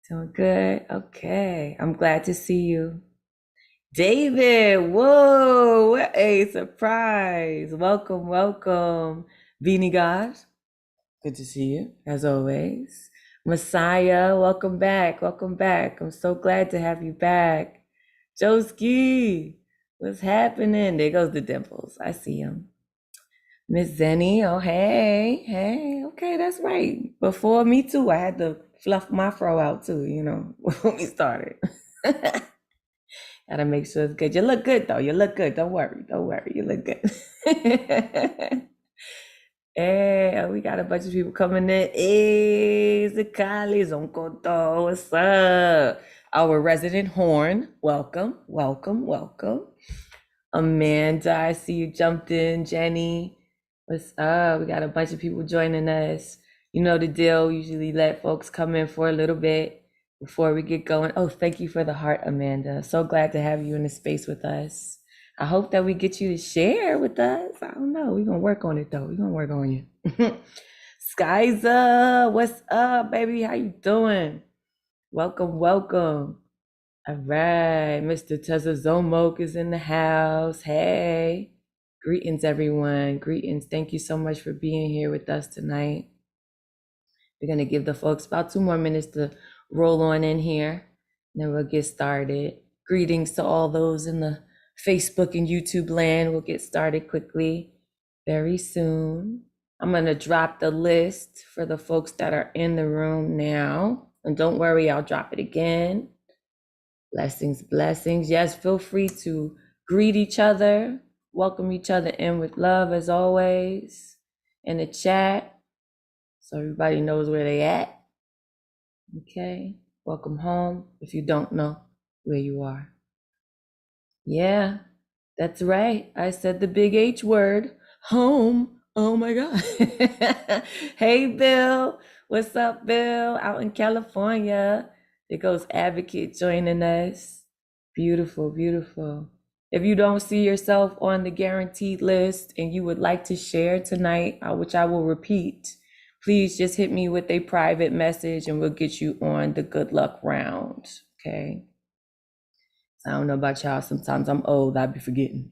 Doing good. Okay. I'm glad to see you. David, whoa, what a surprise. Welcome, welcome. Beanie God, good to see you, as always. Messiah, welcome back. Welcome back. I'm so glad to have you back. Joski, what's happening? There goes the dimples. I see him. Miss Zenny, oh hey, hey, okay, that's right. Before me too, I had to fluff my fro out too, when we started. Gotta make sure it's good. You look good though. You look good. Don't worry. Don't worry. You look good. Hey, we got a bunch of people coming in. Hey, Zakali Zonkoto. What's up? Our resident horn. Welcome, welcome, welcome. Amanda, I see you jumped in. Jenny, what's up? We got a bunch of people joining us. You know the deal. We usually let folks come in for a little bit before we get going. Oh, thank you for the heart, Amanda. So glad to have you in the space with us. I hope that we get you to share with us. I don't know. We're going to work on it, though. We're going to work on you. Skyza, what's up, baby? How you doing? Welcome, welcome. All right, Mr. Tezazomok is in the house. Hey, greetings, everyone. Greetings. Thank you so much for being here with us tonight. We're going to give the folks about 2 more minutes to roll on in here, and then we'll get started. Greetings to all those in the Facebook and YouTube land. We'll get started quickly very soon. I'm going to drop the list for the folks that are in the room now. And don't worry, I'll drop it again. Blessings, blessings. Yes, feel free to greet each other, welcome each other in with love as always in the chat so everybody knows where they at. Okay, welcome home if you don't know where you are. Yeah, that's right. I said the big H word, home. Oh my God. Hey, Bill. What's up, Bill? Out in California. There goes Advocate joining us. Beautiful, beautiful. If you don't see yourself on the guaranteed list and you would like to share tonight, which I will repeat, please just hit me with a private message and we'll get you on the good luck round. Okay. I don't know about y'all. Sometimes I'm old. I be forgetting,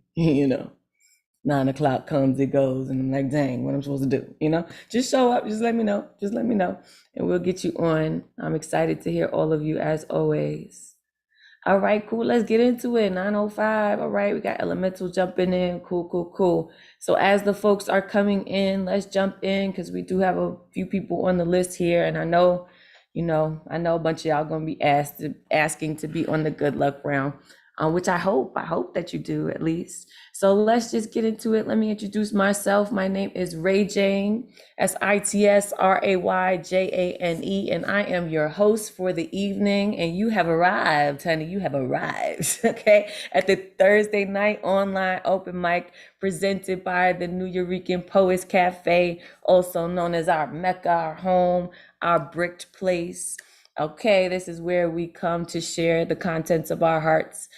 9 o'clock comes, it goes, and I'm like, dang, what I'm supposed to do, Just show up, just let me know, and we'll get you on. I'm excited to hear all of you as always. All right, cool, let's get into it. 9:05, all right, we got Elemental jumping in, cool. So as the folks are coming in, let's jump in, because we do have a few people on the list here, and I know a bunch of y'all gonna be asking to be on the good luck round, which I hope that you do at least. So let's just get into it. Let me introduce myself. My name is Ray Jane, SITSRAYJANE, and I am your host for the evening. And you have arrived, honey. You have arrived, okay, at the Thursday night online open mic presented by the New Eurekan Poets Cafe, also known as our Mecca, our home, our bricked place. Okay, this is where we come to share the contents of our hearts,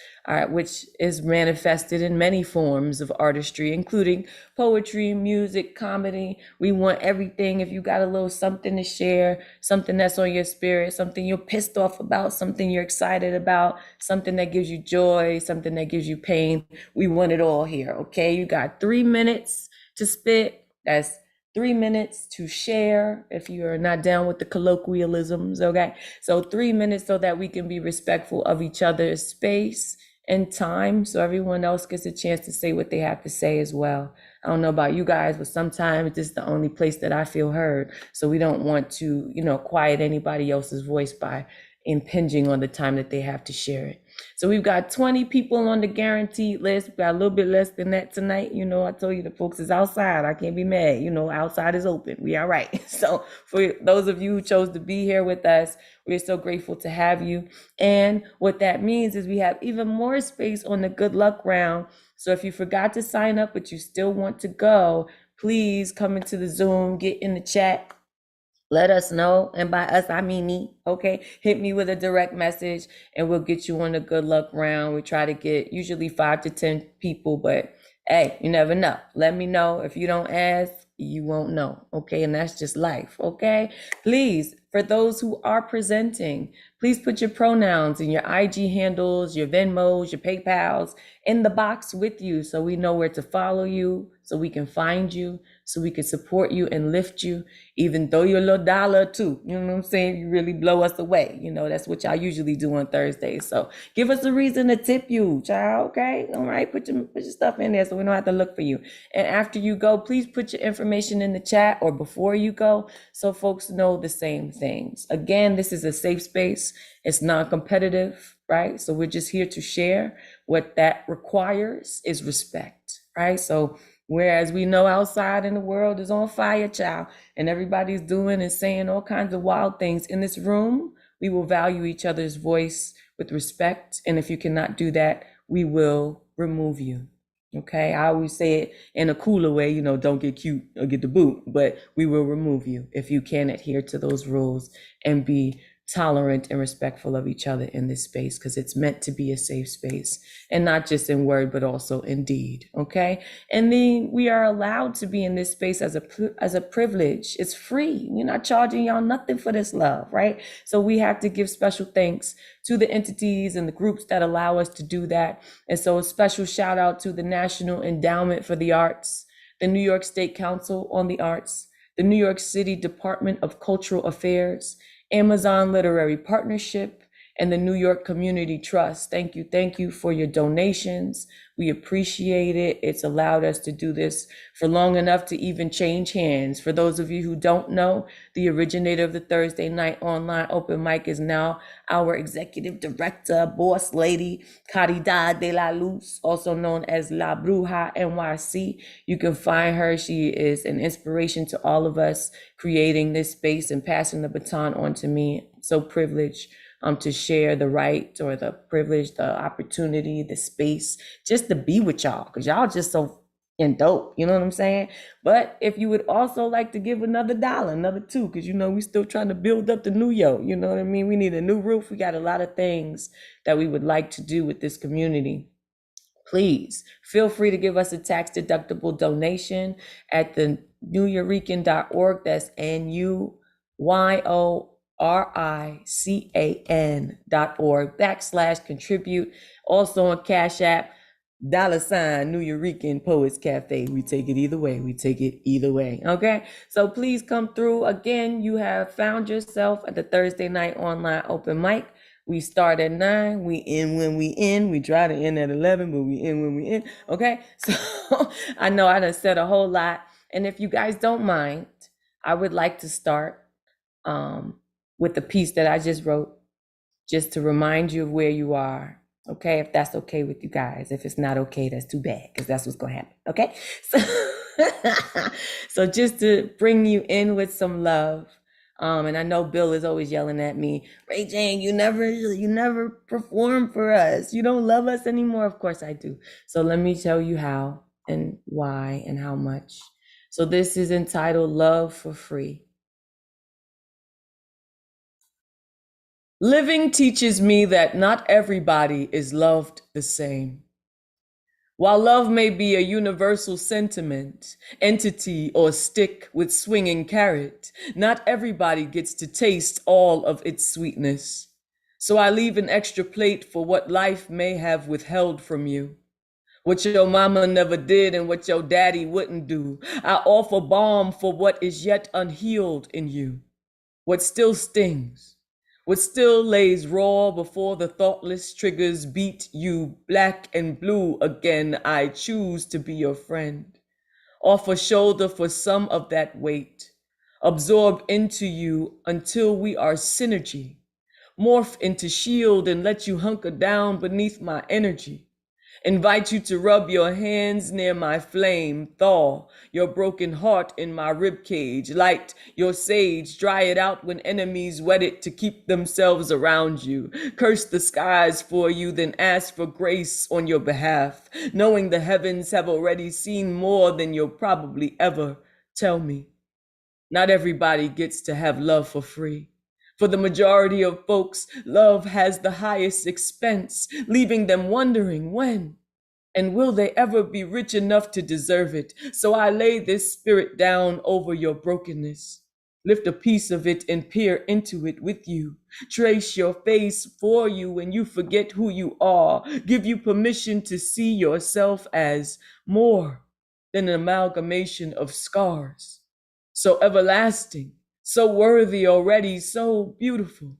which is manifested in many forms of artistry, including poetry, music, comedy. We want everything. If you got a little something to share, something that's on your spirit, something you're pissed off about, something you're excited about, something that gives you joy, something that gives you pain, we want it all here, okay? You got 3 minutes to spit. That's 3 minutes to share if you're not down with the colloquialisms, okay? So 3 minutes so that we can be respectful of each other's space and time so everyone else gets a chance to say what they have to say as well. I don't know about you guys, but sometimes this is the only place that I feel heard. So we don't want to, quiet anybody else's voice by impinging on the time that they have to share it. So we've got 20 people on the guaranteed list. We've got a little bit less than that tonight. I told you the folks is outside. I can't be mad. Outside is open. We all right. So for those of you who chose to be here with us, we're so grateful to have you. And what that means is we have even more space on the good luck round. So if you forgot to sign up, but you still want to go, please come into the Zoom, get in the chat. Let us know, and by us I mean me, okay? Hit me with a direct message and we'll get you on the good luck round. We try to get usually 5 to 10 people, but hey, you never know. Let me know. If you don't ask, you won't know. Okay. And that's just life. Okay. Please, for those who are presenting, please put your pronouns and your IG handles, your Venmos, your PayPals in the box with you so we know where to follow you, so we can find you, so we can support you and lift you, even though you're a little dollar too. You know what I'm saying? You really blow us away. You know, that's what y'all usually do on Thursdays. So give us a reason to tip you, child. Okay. All right. Put your stuff in there so we don't have to look for you. And after you go, please put your information in the chat or before you go so folks know the same things. Again, this is a safe space. It's non-competitive, right? So we're just here to share. What that requires is respect, right? So whereas we know outside in the world is on fire, child, and everybody's doing and saying all kinds of wild things, in this room, we will value each other's voice with respect. And if you cannot do that, we will remove you. Okay, I always say it in a cooler way, you know, don't get cute or get the boot, but we will remove you if you can't adhere to those rules and be tolerant and respectful of each other in this space, because it's meant to be a safe space, and not just in word but also in deed. Okay, and then we are allowed to be in this space as a privilege. It's free. We're not charging y'all nothing for this love, right? So we have to give special thanks to the entities and the groups that allow us to do that. And so a special shout out to the National Endowment for the Arts, the New York State Council on the Arts, the New York City Department of Cultural Affairs, Amazon Literary Partnership, and the New York Community Trust. Thank you for your donations. We appreciate it. It's allowed us to do this for long enough to even change hands. For those of you who don't know, the originator of the Thursday night online open mic is now our executive director, boss lady, Caridad de la Luz, also known as La Bruja NYC. You can find her. She is an inspiration to all of us creating this space and passing the baton on to me. So privileged to share the right or the privilege, the opportunity, the space, just to be with y'all, because y'all just so and dope, you know what I'm saying? But if you would also like to give another dollar, another two, because you know we still trying to build up the new you know what I mean? We need a new roof. We got a lot of things that we would like to do with this community. Please feel free to give us a tax deductible donation at the nuyorican.org. That's NUYORICAN.org/contribute. Also on Cash App, $New Poets Cafe. We take it either way. Okay. So please come through. Again, you have found yourself at the Thursday night online open mic. We start at 9, we end when we end. We try to end at 11, but we end when we end. Okay. So I know I done said a whole lot. And if you guys don't mind, I would like to start with the piece that I just wrote, just to remind you of where you are. Okay, if that's okay with you guys. If it's not okay, that's too bad, because that's what's gonna happen. Okay, so so just to bring you in with some love. And I know Bill is always yelling at me, Ray Jane, you never perform for us. You don't love us anymore. Of course I do. So let me tell you how and why and how much. So this is entitled Love for Free. Living teaches me that not everybody is loved the same. While love may be a universal sentiment, entity, or stick with swinging carrot, not everybody gets to taste all of its sweetness. So I leave an extra plate for what life may have withheld from you. What your mama never did and what your daddy wouldn't do. I offer balm for what is yet unhealed in you. What still stings. What still lays raw before the thoughtless triggers beat you black and blue again. I choose to be your friend. Offer shoulder for some of that weight. Absorb into you until we are synergy. Morph into shield and let you hunker down beneath my energy. Invite you to rub your hands near my flame, thaw your broken heart in my ribcage, light your sage, dry it out when enemies wet it to keep themselves around you, curse the skies for you, then ask for grace on your behalf, knowing the heavens have already seen more than you'll probably ever tell me. Not everybody gets to have love for free. For the majority of folks, love has the highest expense, leaving them wondering when. And will they ever be rich enough to deserve it? So I lay this spirit down over your brokenness. Lift a piece of it and peer into it with you. Trace your face for you when you forget who you are. Give you permission to see yourself as more than an amalgamation of scars. So everlasting, so worthy already, so beautiful.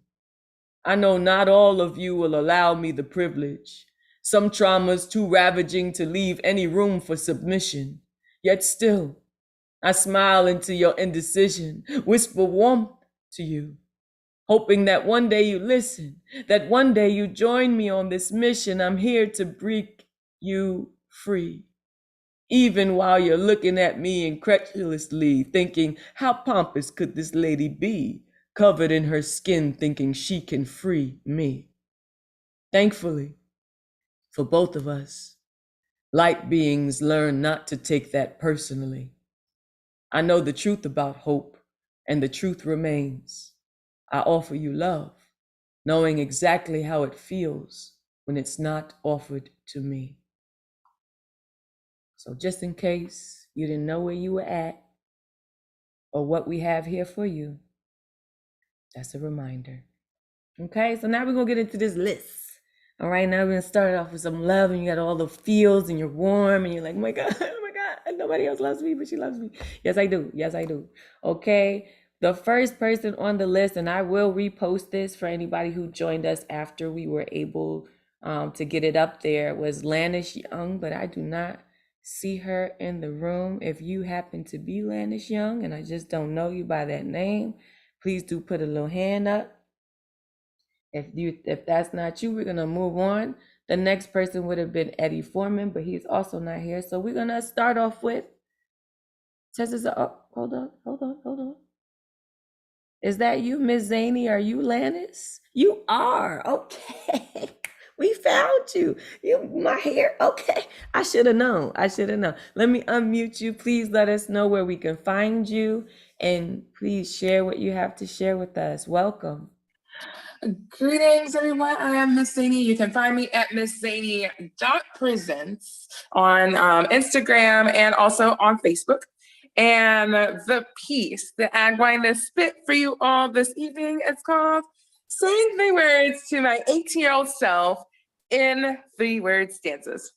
I know not all of you will allow me the privilege. Some traumas too ravaging to leave any room for submission. Yet still, I smile into your indecision, whisper warmth to you, hoping that one day you listen, that one day you join me on this mission. I'm here to break you free. Even while you're looking at me incredulously, thinking, how pompous could this lady be, covered in her skin, thinking she can free me. Thankfully, for both of us, light beings learn not to take that personally. I know the truth about hope, and the truth remains. I offer you love, knowing exactly how it feels when it's not offered to me. So just in case you didn't know where you were at or what we have here for you, that's a reminder. Okay, so now we're gonna get into this list. All right, now we're gonna start off with some love, and you got all the feels, and you're warm, and you're like, oh my God, nobody else loves me, but she loves me. Yes, I do. Yes, I do. Okay, the first person on the list, and I will repost this for anybody who joined us after we were able to get it up there, was Lanish Young, but I do not see her in the room. If you happen to be Lanish Young, and I just don't know you by that name, please do put a little hand up. If that's not you, we're gonna move on. The next person would have been Eddie Foreman, but he's also not here. So we're gonna start off with hold on. Is that you, Miss Zany? Are you Lannis? You are. Okay. We found you. You my hair. Okay. I should have known. Let me unmute you. Please let us know where we can find you. And please share what you have to share with us. Welcome. Greetings, everyone. I am Miss Zany. You can find me at misszany.presents on Instagram and also on Facebook. And the piece that I'm going to spit for you all this evening is called Saying 3 Words to My 18-Year-Old Self in 3 word stanzas.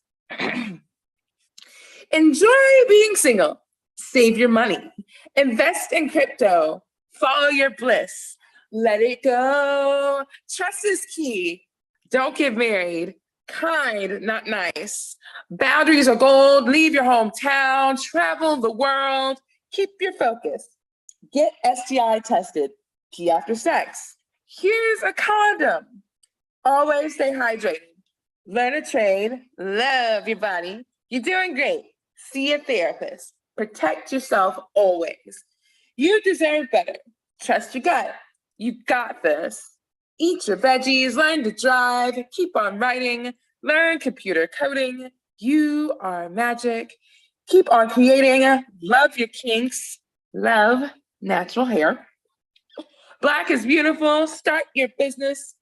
Enjoy being single. Save your money. Invest in crypto. Follow your bliss. Let it go. Trust is key. Don't get married. Kind, not nice. Boundaries are gold. Leave your hometown. Travel the world. Keep your focus. Get STI tested. Pee after sex. Here's a condom. Always stay hydrated. Learn a trade. Love your body. You're doing great. See a therapist. Protect yourself always. You deserve better. Trust your gut. You got this. Eat your veggies, learn to drive, keep on writing, learn computer coding. You are magic. Keep on creating. Love your kinks. Love natural hair. Black is beautiful. Start your business.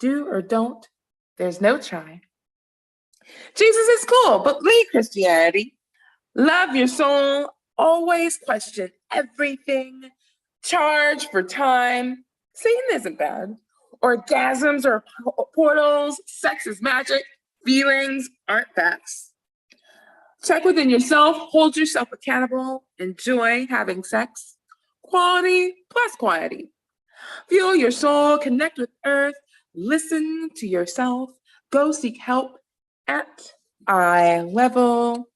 Do or don't. There's no try. Jesus is cool, but leave Christianity. Love your soul. Always question everything. Charge for time. Satan isn't bad. Orgasms are portals. Sex is magic. Feelings aren't facts. Check within yourself. Hold yourself accountable. Enjoy having sex. Quality plus quantity. Feel your soul. Connect with earth. Listen to yourself. Go seek help at eye level.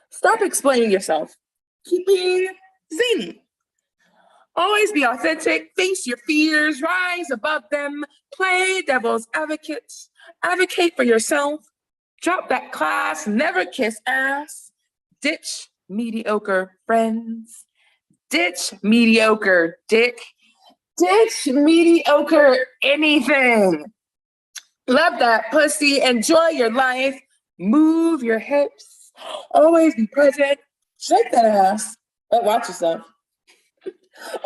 Stop explaining yourself. Keep being zany. Always be authentic, face your fears, rise above them, play devil's advocate, advocate for yourself, drop that class, never kiss ass, ditch mediocre friends, ditch mediocre dick, ditch mediocre anything. Love that pussy, enjoy your life, move your hips, always be present, shake that ass, but watch yourself.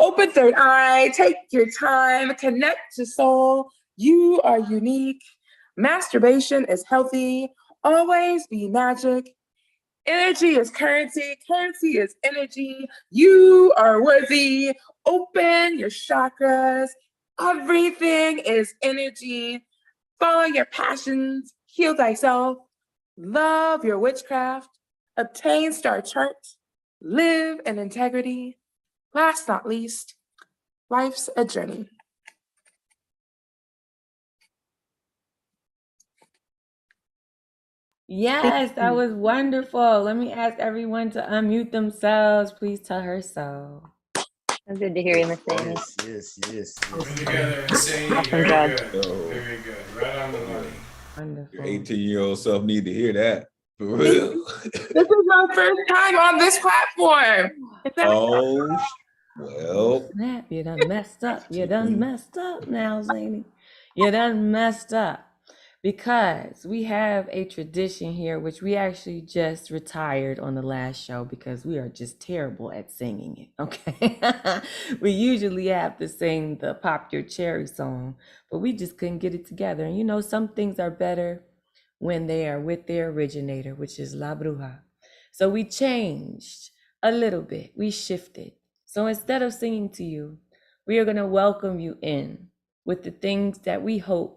Open third eye, take your time, connect to soul. You are unique. Masturbation is healthy. always be magic. Energy is currency. Currency is energy. You are worthy. Open your chakras. Everything is energy. Follow your passions. Heal thyself. Love your witchcraft. Obtain star charts. Live in integrity. Last not least, life's a journey. Yes, that was wonderful. Let me ask everyone to unmute themselves. Please tell her so. Good to hear you, Miss Amy. Yes. We're together and saying Awesome very job. good. Very good. Right on the money. Wonderful. Your 18-year-old self need to hear that. For real. This is my first time on this platform. Oh, well. Snap, you done messed up. You done messed up now, Zany. You done messed up. Because we have a tradition here, which we actually just retired on the last show because we are just terrible at singing it, okay? We usually have to sing the Pop Your Cherry song, but we just couldn't get it together. And you know, some things are better when they are with their originator, which is La Bruja. So we changed a little bit. We shifted. So instead of singing to you, we are going to welcome you in with the things that we hope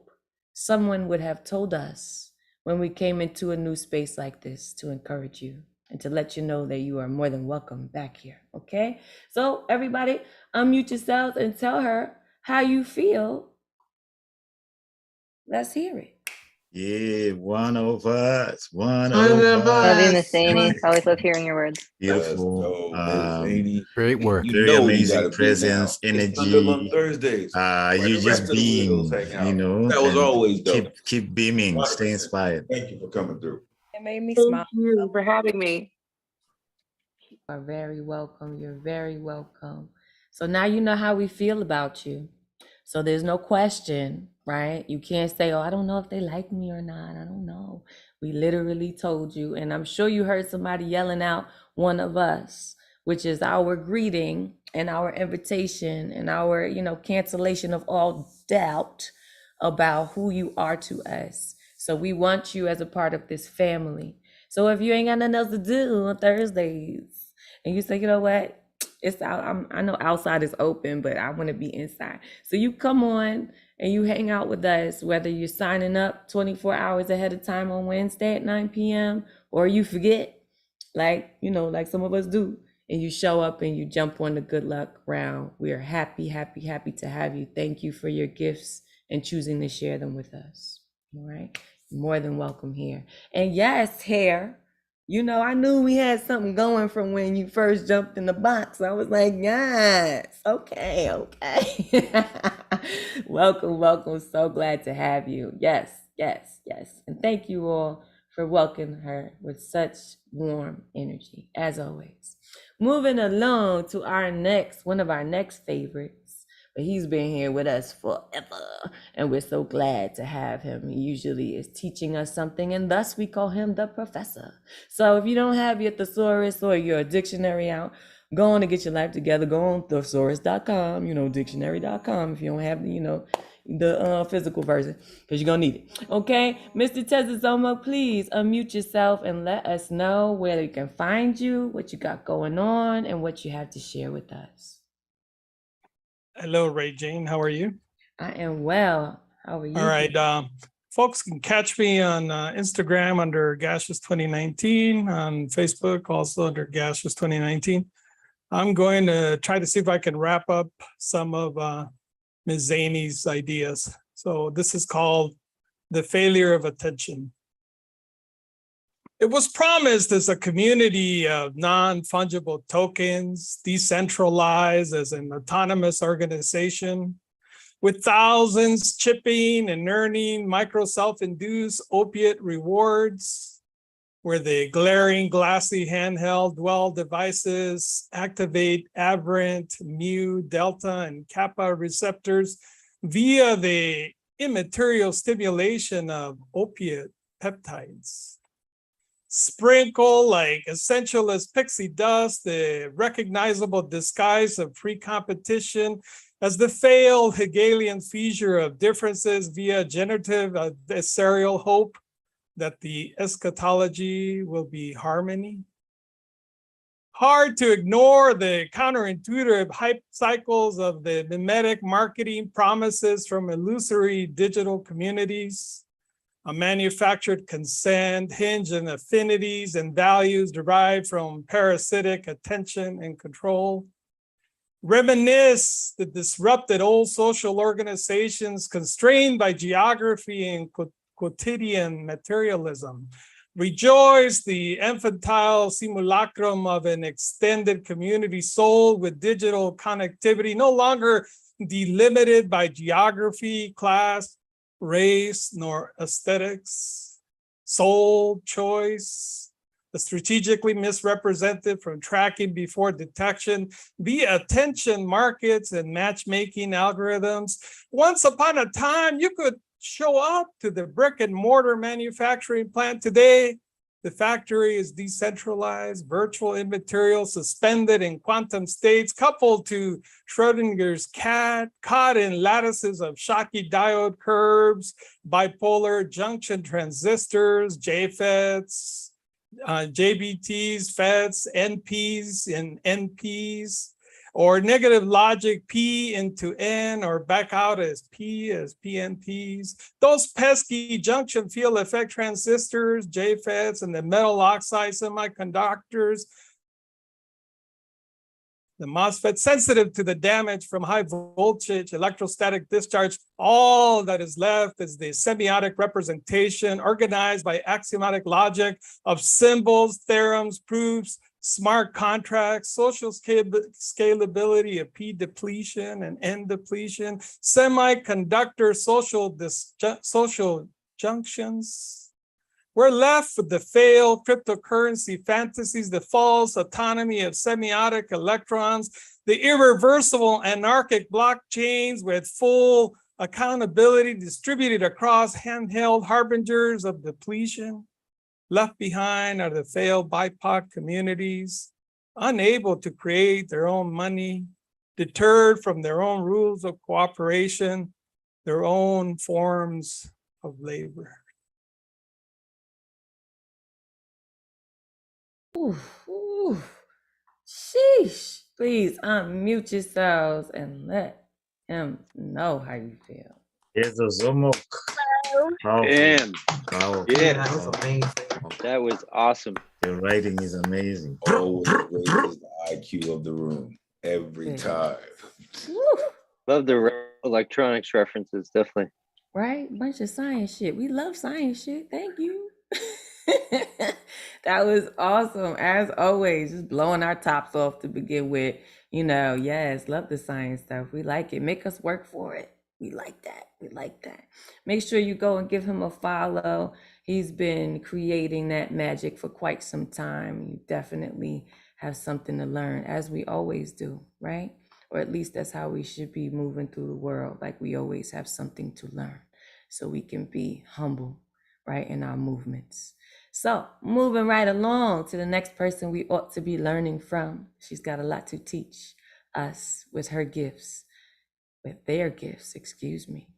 someone would have told us when we came into a new space like this to encourage you and to let you know that you are more than welcome back here, okay? So everybody, unmute yourselves and tell her how you feel. Let's hear it. Yeah, one of us. Love you, Miss Amy. Always love hearing your words. Beautiful. Great work. Very amazing presence, energy. On Thursdays. You just beam, you know. That was and always dope. keep beaming, stay inspired. Thank you for coming through. It made me Thank smile. you for having me. You are very welcome. You're very welcome. So now you know how we feel about you. So there's no question, right? You can't say, oh, I don't know if they like me or not. I don't know. We literally told you, and I'm sure you heard somebody yelling out one of us, which is our greeting and our invitation and our, cancellation of all doubt about who you are to us. So we want you as a part of this family. So if you ain't got nothing else to do on Thursdays and you say, you know what? It's out. I know outside is open, but I want to be inside. So you come on and you hang out with us, whether you're signing up 24 hours ahead of time on Wednesday at 9 p.m. or you forget, like some of us do, and you show up and you jump on the good luck round. We are happy to have you. Thank you for your gifts and choosing to share them with us. All right. You're more than welcome here. And yes, hair. I knew we had something going from when you first jumped in the box. I was like, yes, okay. Welcome. So glad to have you. Yes. And thank you all for welcoming her with such warm energy, as always. Moving along to one of our next favorites. But he's been here with us forever, and we're so glad to have him. He usually is teaching us something, and thus we call him the professor. So if you don't have your thesaurus or your dictionary out, go on to get your life together. Go on thesaurus.com, dictionary.com if you don't have the physical version, because you're gonna need it. Okay, Mr. Tezazomo, please unmute yourself and let us know where they can find you, what you got going on, and what you have to share with us. Hello, Ray Jane. How are you? I am well. How are you? All right. Folks can catch me on Instagram under Gaseous 2019, on Facebook also under Gaseous 2019. I'm going to try to see if I can wrap up some of Ms. Zany's ideas. So this is called The Failure of Attention. It was promised as a community of non-fungible tokens, decentralized as an autonomous organization, with thousands chipping and earning micro self-induced opiate rewards, where the glaring, glassy handheld dwell devices activate aberrant mu, delta, and kappa receptors via the immaterial stimulation of opiate peptides. Sprinkle like essential as pixie dust, the recognizable disguise of free competition as the failed Hegelian fissure of differences via generative adversarial hope, that the eschatology will be harmony. Hard to ignore the counterintuitive hype cycles of the mimetic marketing promises from illusory digital communities, a manufactured consent hinged on affinities and values derived from parasitic attention and control. Reminisce the disrupted old social organizations constrained by geography and quotidian materialism. Rejoice the infantile simulacrum of an extended community soul with digital connectivity, no longer delimited by geography, class, race, nor aesthetics. Soul choice, the strategically misrepresented from tracking before detection, the attention markets and matchmaking algorithms. Once upon a time, you could show up to the brick and mortar manufacturing plant. Today, the factory is decentralized, virtual immaterial, suspended in quantum states, coupled to Schrodinger's cat, caught in lattices of Schottky diode curves, bipolar junction transistors, JFETs, JBTs, FETs, NPs, and NPs, or negative logic P into N, or back out as PNPs. Those pesky junction field effect transistors, JFETs, and the metal oxide semiconductors, the MOSFET, sensitive to the damage from high voltage electrostatic discharge. All that is left is the semiotic representation organized by axiomatic logic of symbols, theorems, proofs, smart contracts, social scalability of P depletion and N depletion, semiconductor social junctions. We're left with the failed cryptocurrency fantasies, the false autonomy of semiotic electrons, the irreversible anarchic blockchains with full accountability distributed across handheld harbingers of depletion. Left behind are the failed BIPOC communities, unable to create their own money, deterred from their own rules of cooperation, their own forms of labor. Ooh. Sheesh. Please unmute yourselves and let him know how you feel. Yes, the Zomok. Powerful. Damn. Powerful. Yeah. That was amazing. That was awesome. Your writing is amazing. Always raises the IQ of the room every time. Woo. Love the electronics references, definitely. Right? Bunch of science shit. We love science shit. Thank you. That was awesome. As always, just blowing our tops off to begin with. You know, yes, love the science stuff. We like it. Make us work for it. We like that. We like that. Make sure you go and give him a follow. He's been creating that magic for quite some time. You definitely have something to learn, as we always do, right? Or at least that's how we should be moving through the world. Like we always have something to learn so we can be humble, right, in our movements. So moving right along to the next person we ought to be learning from. She's got a lot to teach us with her gifts, with their gifts, excuse me.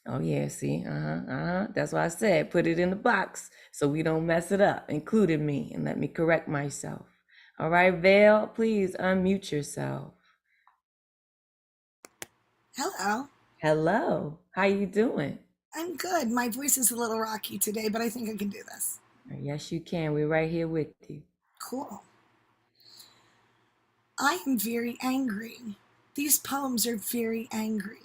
Oh yeah, see, that's why I said put it in the box so we don't mess it up, including me, and let me correct myself. All right, Vale, please unmute yourself. Hello. Hello, how you doing? I'm good. My voice is a little rocky today, but I think I can do this. Yes, you can. We're right here with you. Cool. I am very angry. These poems are very angry.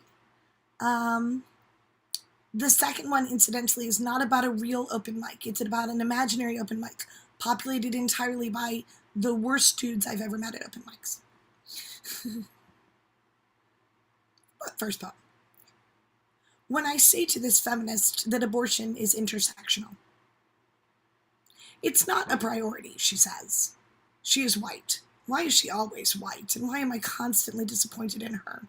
The second one, incidentally, is not about a real open mic. It's about an imaginary open mic, populated entirely by the worst dudes I've ever met at open mics. First poem. When I say to this feminist that abortion is intersectional, it's not a priority, she says. She is white. Why is she always white? And why am I constantly disappointed in her?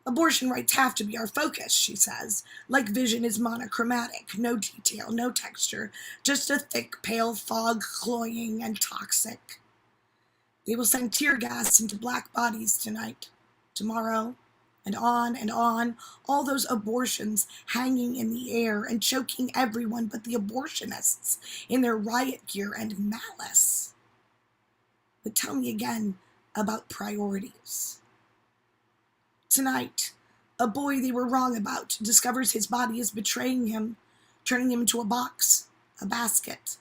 Abortion rights have to be our focus, she says. Like vision is monochromatic, no detail, no texture, just a thick, pale fog, cloying and toxic. They will send tear gas into black bodies tonight, tomorrow, and on and on, all those abortions hanging in the air and choking everyone but the abortionists in their riot gear and malice. But tell me again about priorities. Tonight, a boy they were wrong about discovers his body is betraying him, turning him into a box, a basket.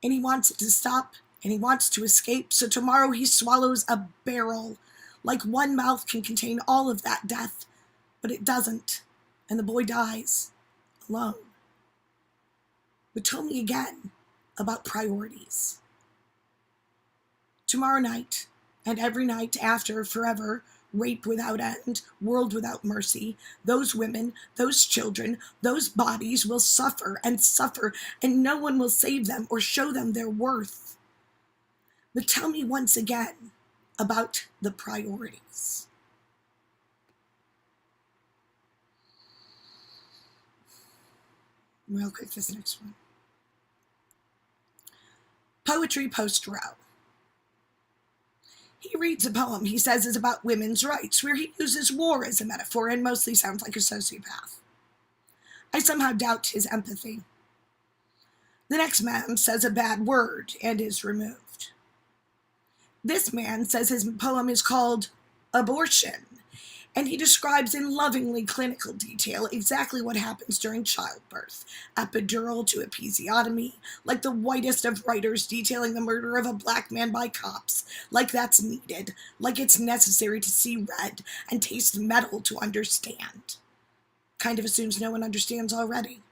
And he wants it to stop, and he wants to escape, so tomorrow he swallows a barrel. Like one mouth can contain all of that death, but it doesn't, and the boy dies, alone. But tell me again about priorities. Tomorrow night, and every night after, forever, rape without end, world without mercy, those women, those children, those bodies will suffer, and no one will save them or show them their worth. But tell me once again about the priorities. Real quick, this next one. Poetry Post Row. He reads a poem he says is about women's rights, where he uses war as a metaphor and mostly sounds like a sociopath. I somehow doubt his empathy. The next man says a bad word and is removed. This man says his poem is called Abortion, and he describes in lovingly clinical detail exactly what happens during childbirth, epidural to episiotomy, like the whitest of writers detailing the murder of a black man by cops, like that's needed, like it's necessary to see red and taste metal to understand. Kind of assumes no one understands already.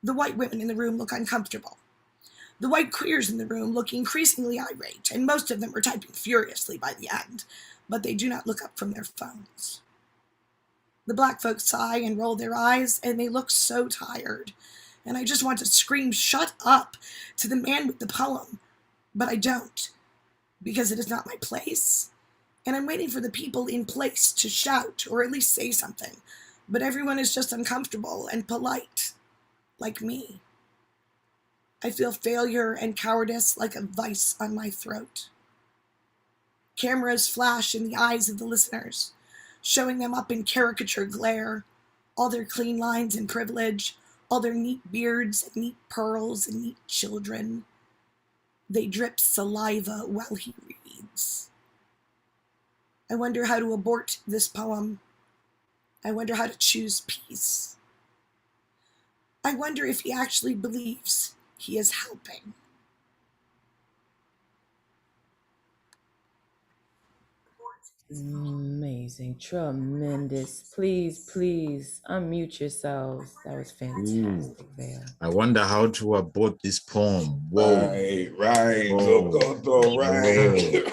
The white women in the room look uncomfortable. The white queers in the room look increasingly irate, and most of them are typing furiously by the end, but they do not look up from their phones. The black folks sigh and roll their eyes, and they look so tired. And I just want to scream, "Shut up," to the man with the poem. But I don't, because it is not my place. And I'm waiting for the people in place to shout, or at least say something. But everyone is just uncomfortable and polite, like me. I feel failure and cowardice like a vice on my throat. Cameras flash in the eyes of the listeners, showing them up in caricature glare, all their clean lines and privilege, all their neat beards and neat pearls and neat children. They drip saliva while he reads. I wonder how to abort this poem. I wonder how to choose peace. I wonder if he actually believes he is helping. Amazing, tremendous. Please, please unmute yourselves. That was fantastic, Vale. I wonder how to abort this poem. Whoa. Right. Whoa. Right.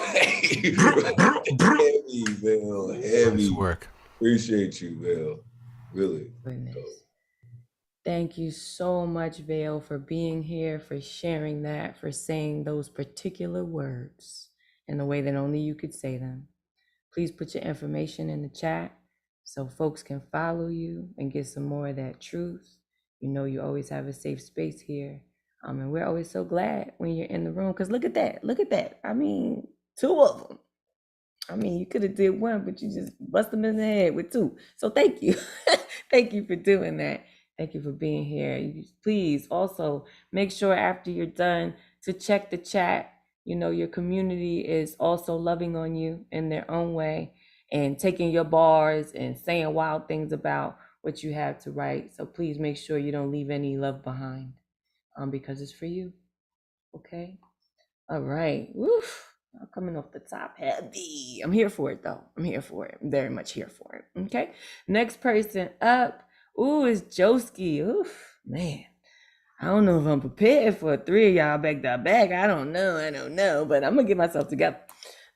Heavy, Bill. Heavy. Nice work. Appreciate you, Bill. Really. Goodness. Thank you so much, Vale, for being here, for sharing that, for saying those particular words in the way that only you could say them. Please put your information in the chat so folks can follow you and get some more of that truth. You know, you always have a safe space here. And we're always so glad when you're in the room, because look at that. I mean, 2 of them. I mean, you could have did 1, but you just bust them in the head with 2. So thank you. Thank you for doing that. Thank you for being here. You please also make sure after you're done to check the chat. You know, your community is also loving on you in their own way and taking your bars and saying wild things about what you have to write. So please make sure you don't leave any love behind, because it's for you. Okay. All right. Woof. I'm coming off the top heavy. I'm here for it though. I'm here for it. I'm very much here for it. Okay. Next person up. Ooh, is Joski. Oof, man. I don't know if I'm prepared for 3 of y'all back to back. I don't know, but I'm gonna get myself together.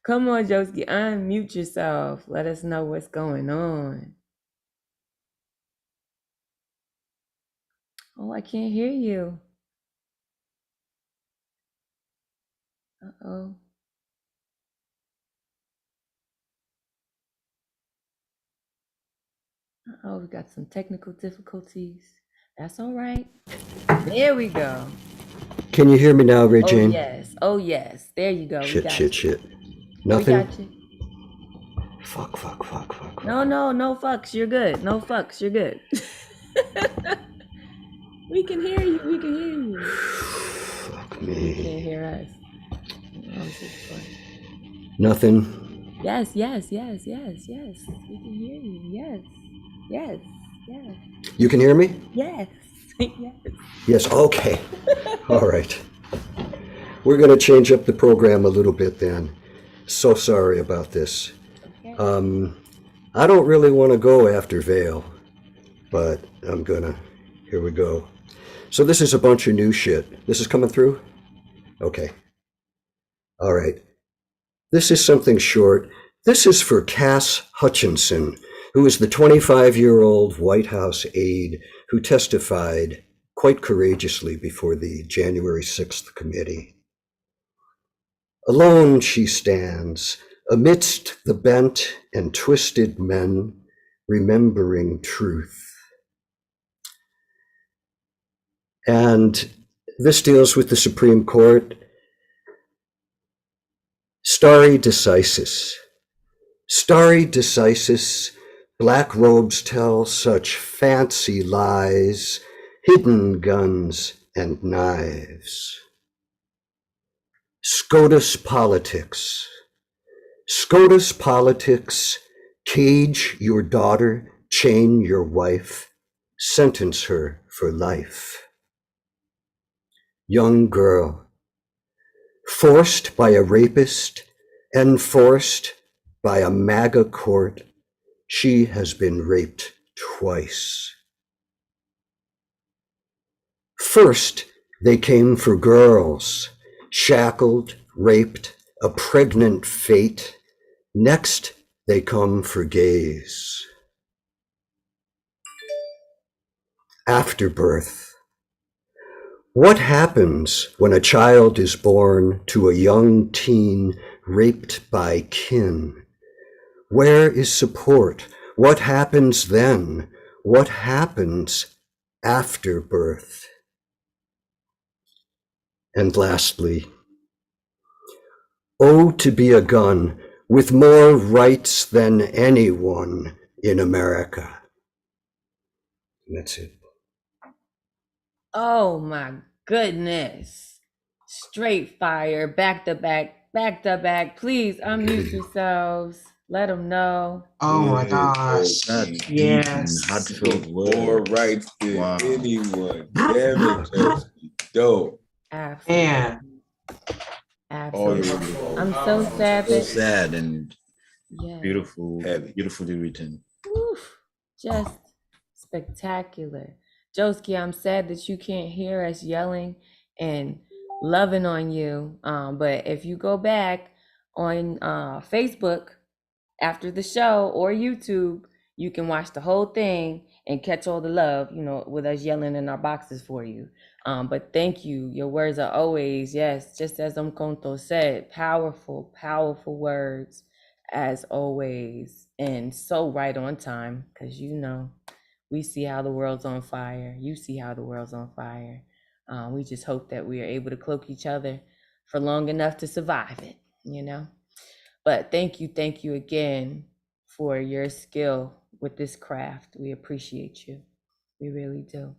Come on, Joski, unmute yourself. Let us know what's going on. Oh, I can't hear you. Uh-oh. Uh-oh, we got some technical difficulties. That's all right. There we go. Can you hear me now, Regine? Oh yes. There you go. Shit. We got Nothing? you. Fuck. No fucks. You're good. No fucks. You're good. We can hear you. We can hear you. Fuck You me. can't hear us. Oh, this is fun. Nothing. Yes. We can hear you. Yes. You can hear me? Yes. Yes, okay. All right. We're going to change up the program a little bit then. So sorry about this. Okay. I don't really want to go after Vale, but I'm gonna. Here we go. So this is a bunch of new shit. This is coming through? Okay. All right. This is something short. This is for Cass Hutchinson, who is the 25-year-old White House aide who testified quite courageously before the January 6th committee. Alone she stands, amidst the bent and twisted men, remembering truth. And this deals with the Supreme Court. Stare decisis. Stare decisis, black robes tell such fancy lies, hidden guns and knives. SCOTUS politics. SCOTUS politics, cage your daughter, chain your wife, sentence her for life. Young girl, forced by a rapist, enforced by a MAGA court, she has been raped twice. First, they came for girls, shackled, raped, a pregnant fate. Next, they come for gays. Afterbirth. What happens when a child is born to a young teen raped by kin? Where is support? What happens then? What happens after birth? And lastly, oh, to be a gun with more rights than anyone in America. And that's it. Oh my goodness. Straight fire, back to back. Please unmute yourselves. Let them know. Oh my gosh. That's Yes. heartfelt More words. rights than Wow. anyone. Damn it, Chelsea. Dope. Absolutely. And Absolutely. Oh, I'm so sad So that sad and yeah. beautifully written. Oof, just spectacular. Joski, I'm sad that you can't hear us yelling and loving on you. But if you go back on Facebook after the show or YouTube, you can watch the whole thing and catch all the love, with us yelling in our boxes for you. But thank you. Your words are always, yes, just as Umkonto said, powerful words as always, and so right on time, because we see how the world's on fire. You see how the world's on fire. We just hope that we are able to cloak each other for long enough to survive it, But thank you again for your skill with this craft. We appreciate you. We really do.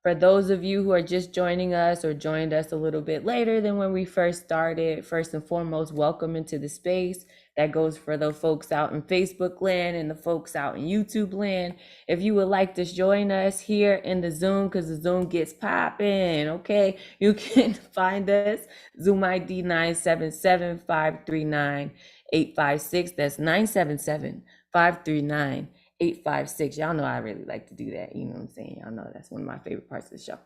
For those of you who are just joining us or joined us a little bit later than when we first started, first and foremost, welcome into the space. That goes for the folks out in Facebook land and the folks out in YouTube land. If you would like to join us here in the Zoom, because the Zoom gets popping, okay? You can find us, Zoom ID 977-539-856. That's 977-539-856. 856. Y'all know I really like to do that. You know what I'm saying? Y'all know that's one of my favorite parts of the show.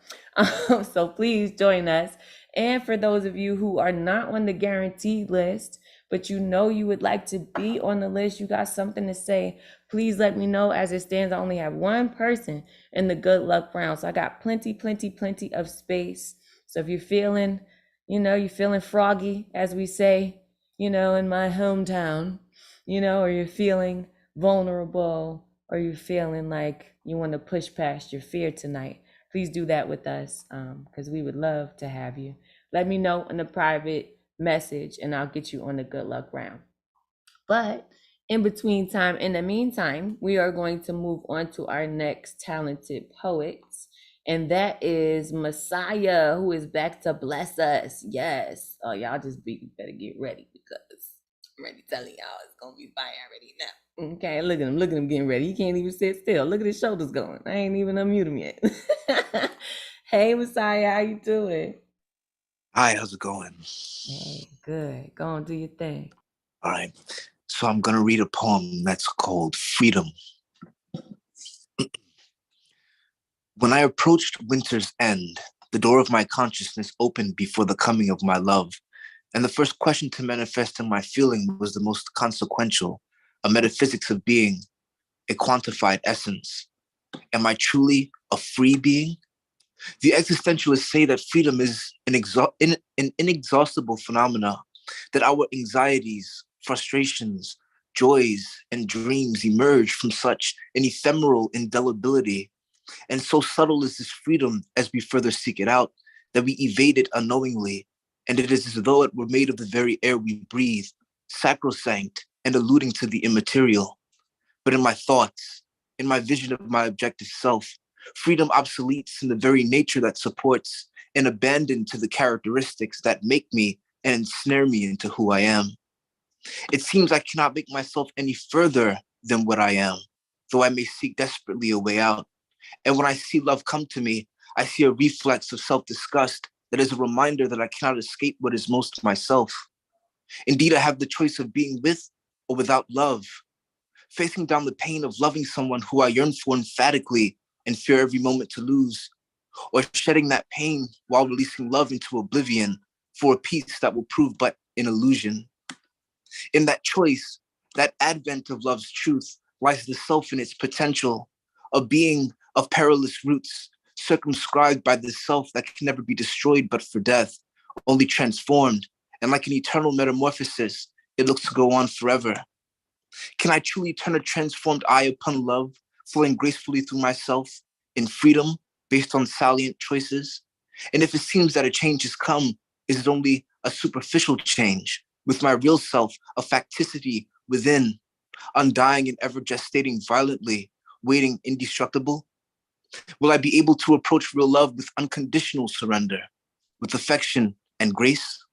So please join us. And for those of you who are not on the guaranteed list, but you would like to be on the list, you got something to say, please let me know. As it stands, I only have one person in the good luck round. So I got plenty of space. So if you're feeling, you're feeling froggy, as we say, in my hometown, or you're feeling vulnerable, or you're feeling like you want to push past your fear tonight, please do that with us, because we would love to have you. Let me know in a private message and I'll get you on the good luck round. But In between time, in the meantime, we are going to move on to our next talented poet, and that is Messiah, who is back to bless us. Yes. Oh, y'all better get ready, because I'm already telling y'all it's gonna be fire already now. Okay, look at him getting ready. He can't even sit still. Look at his shoulders going. I ain't even unmute him yet. Hey, Messiah, how you doing? Hi, how's it going? Hey, good. Go on, do your thing. All right. So I'm going to read a poem that's called Freedom. When I approached winter's end, the door of my consciousness opened before the coming of my love. And the first question to manifest in my feeling was the most consequential, a metaphysics of being, a quantified essence. Am I truly a free being? The existentialists say that freedom is an inexhaustible phenomena, that our anxieties, frustrations, joys, and dreams emerge from such an ephemeral indelibility. And so subtle is this freedom as we further seek it out, that we evade it unknowingly. And it is as though it were made of the very air we breathe, sacrosanct and alluding to the immaterial. But in my thoughts, in my vision of my objective self, freedom obsoletes in the very nature that supports and abandoned to the characteristics that make me and ensnare me into who I am. It seems I cannot make myself any further than what I am, though I may seek desperately a way out. And when I see love come to me, I see a reflex of self-disgust that is a reminder that I cannot escape what is most myself. Indeed, I have the choice of being with or without love, facing down the pain of loving someone who I yearn for emphatically and fear every moment to lose, or shedding that pain while releasing love into oblivion for a peace that will prove but an illusion. In that choice, that advent of love's truth, lies the self in its potential, a being of perilous roots, circumscribed by the self that can never be destroyed but for death, only transformed, and like an eternal metamorphosis, it looks to go on forever. Can I truly turn a transformed eye upon love, flowing gracefully through myself, in freedom, based on salient choices? And if it seems that a change has come, is it only a superficial change, with my real self, a facticity within, undying and ever gestating violently, waiting indestructible? Will I be able to approach real love with unconditional surrender, with affection and grace?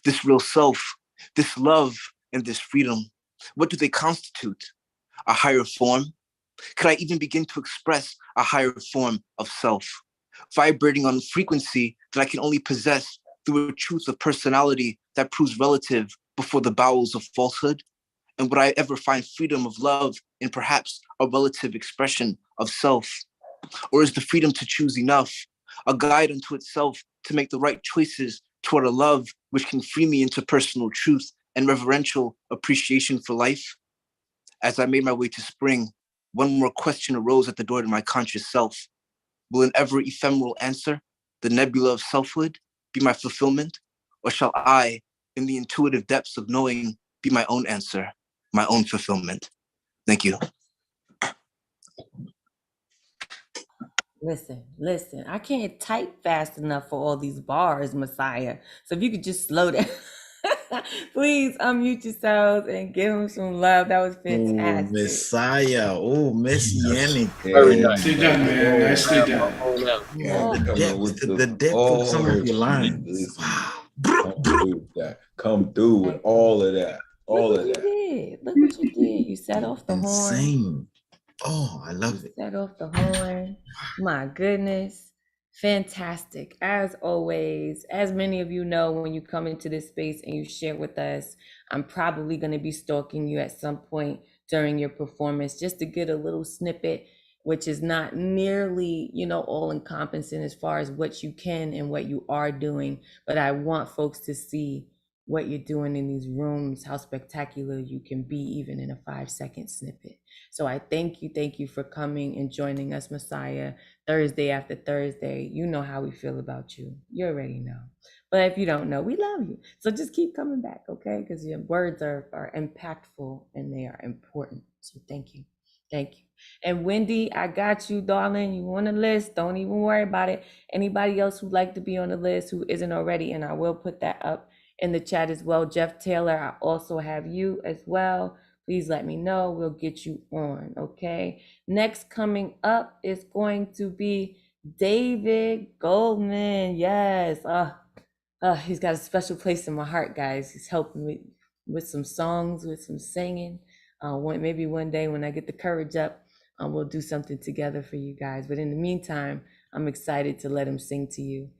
This real self, this love, and this freedom, what do they constitute? A higher form? Could I even begin to express a higher form of self, vibrating on a frequency that I can only possess through a truth of personality that proves relative before the bowels of falsehood? And would I ever find freedom of love in perhaps a relative expression of self? Or is the freedom to choose enough, a guide unto itself to make the right choices toward a love which can free me into personal truth and reverential appreciation for life? As I made my way to spring, one more question arose at the door to my conscious self. Will an ever ephemeral answer, the nebula of selfhood, be my fulfillment? Or shall I, in the intuitive depths of knowing, be my own answer, my own fulfillment? Thank you. Listen. I can't type fast enough for all these bars, Messiah. So if you could just slow down. Please unmute yourselves and give him some love. That was fantastic. Messiah. Oh, messianic. Very nice. Nicely done, man. Nicely done. The depth of some of your lines. Come through with all of that. Look what you did. You set off the horn. Insane. Oh, I love it. Set off the horn. My goodness. Fantastic. As always, as many of you know, when you come into this space and you share with us, I'm probably going to be stalking you at some point during your performance just to get a little snippet, which is not nearly, all encompassing as far as what you can and what you are doing. But I want folks to see what you're doing in these rooms, how spectacular you can be even in a 5-second snippet. So I thank you for coming and joining us, Messiah, Thursday after Thursday. You know how we feel about you. You already know. But if you don't know, we love you. So just keep coming back, okay? Because your words are impactful and they are important. So thank you. And Wendy, I got you, darling. You on the list. Don't even worry about it. Anybody else who'd like to be on the list who isn't already, and I will put that up in the chat as well. Jeff Taylor, I also have you as well. please let me know. We'll get you on, okay? Next coming up is going to be David Goldman. Yes. He's got a special place in my heart, guys. He's helping me with some songs, with some singing. Maybe one day when I get the courage up, we'll do something together for you guys. But in the meantime, I'm excited to let him sing to you.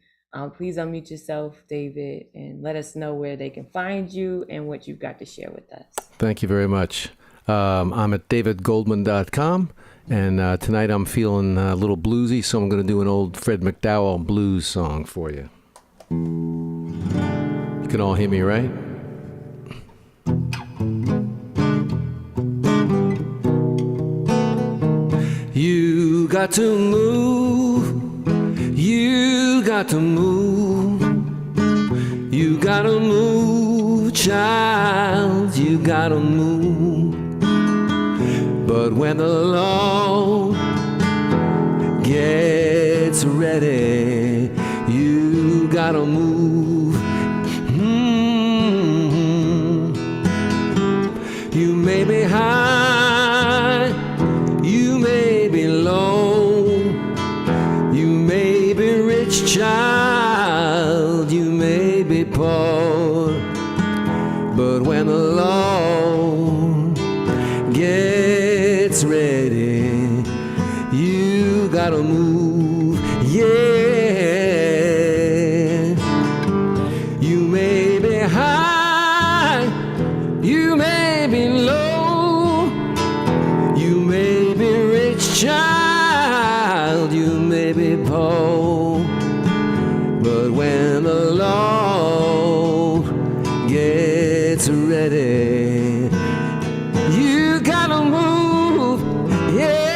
Please unmute yourself, David, and let us know where they can find you and what you've got to share with us. Thank you very much. I'm at davidgoldman.com, and tonight I'm feeling a little bluesy, so I'm going to do an old Fred McDowell blues song for you. You can all hear me, right? You got to move, you got to move, you gotta move, child, you gotta move. But when the Lord gets ready, you gotta move. You may be high, you may be low, you may be rich, child, you may be poor, but when the Lord gets ready, you gotta move, yeah. You may be high, you may be low, you may be rich, child, you may be poor, but when the Lord gets ready, you gotta move, yeah.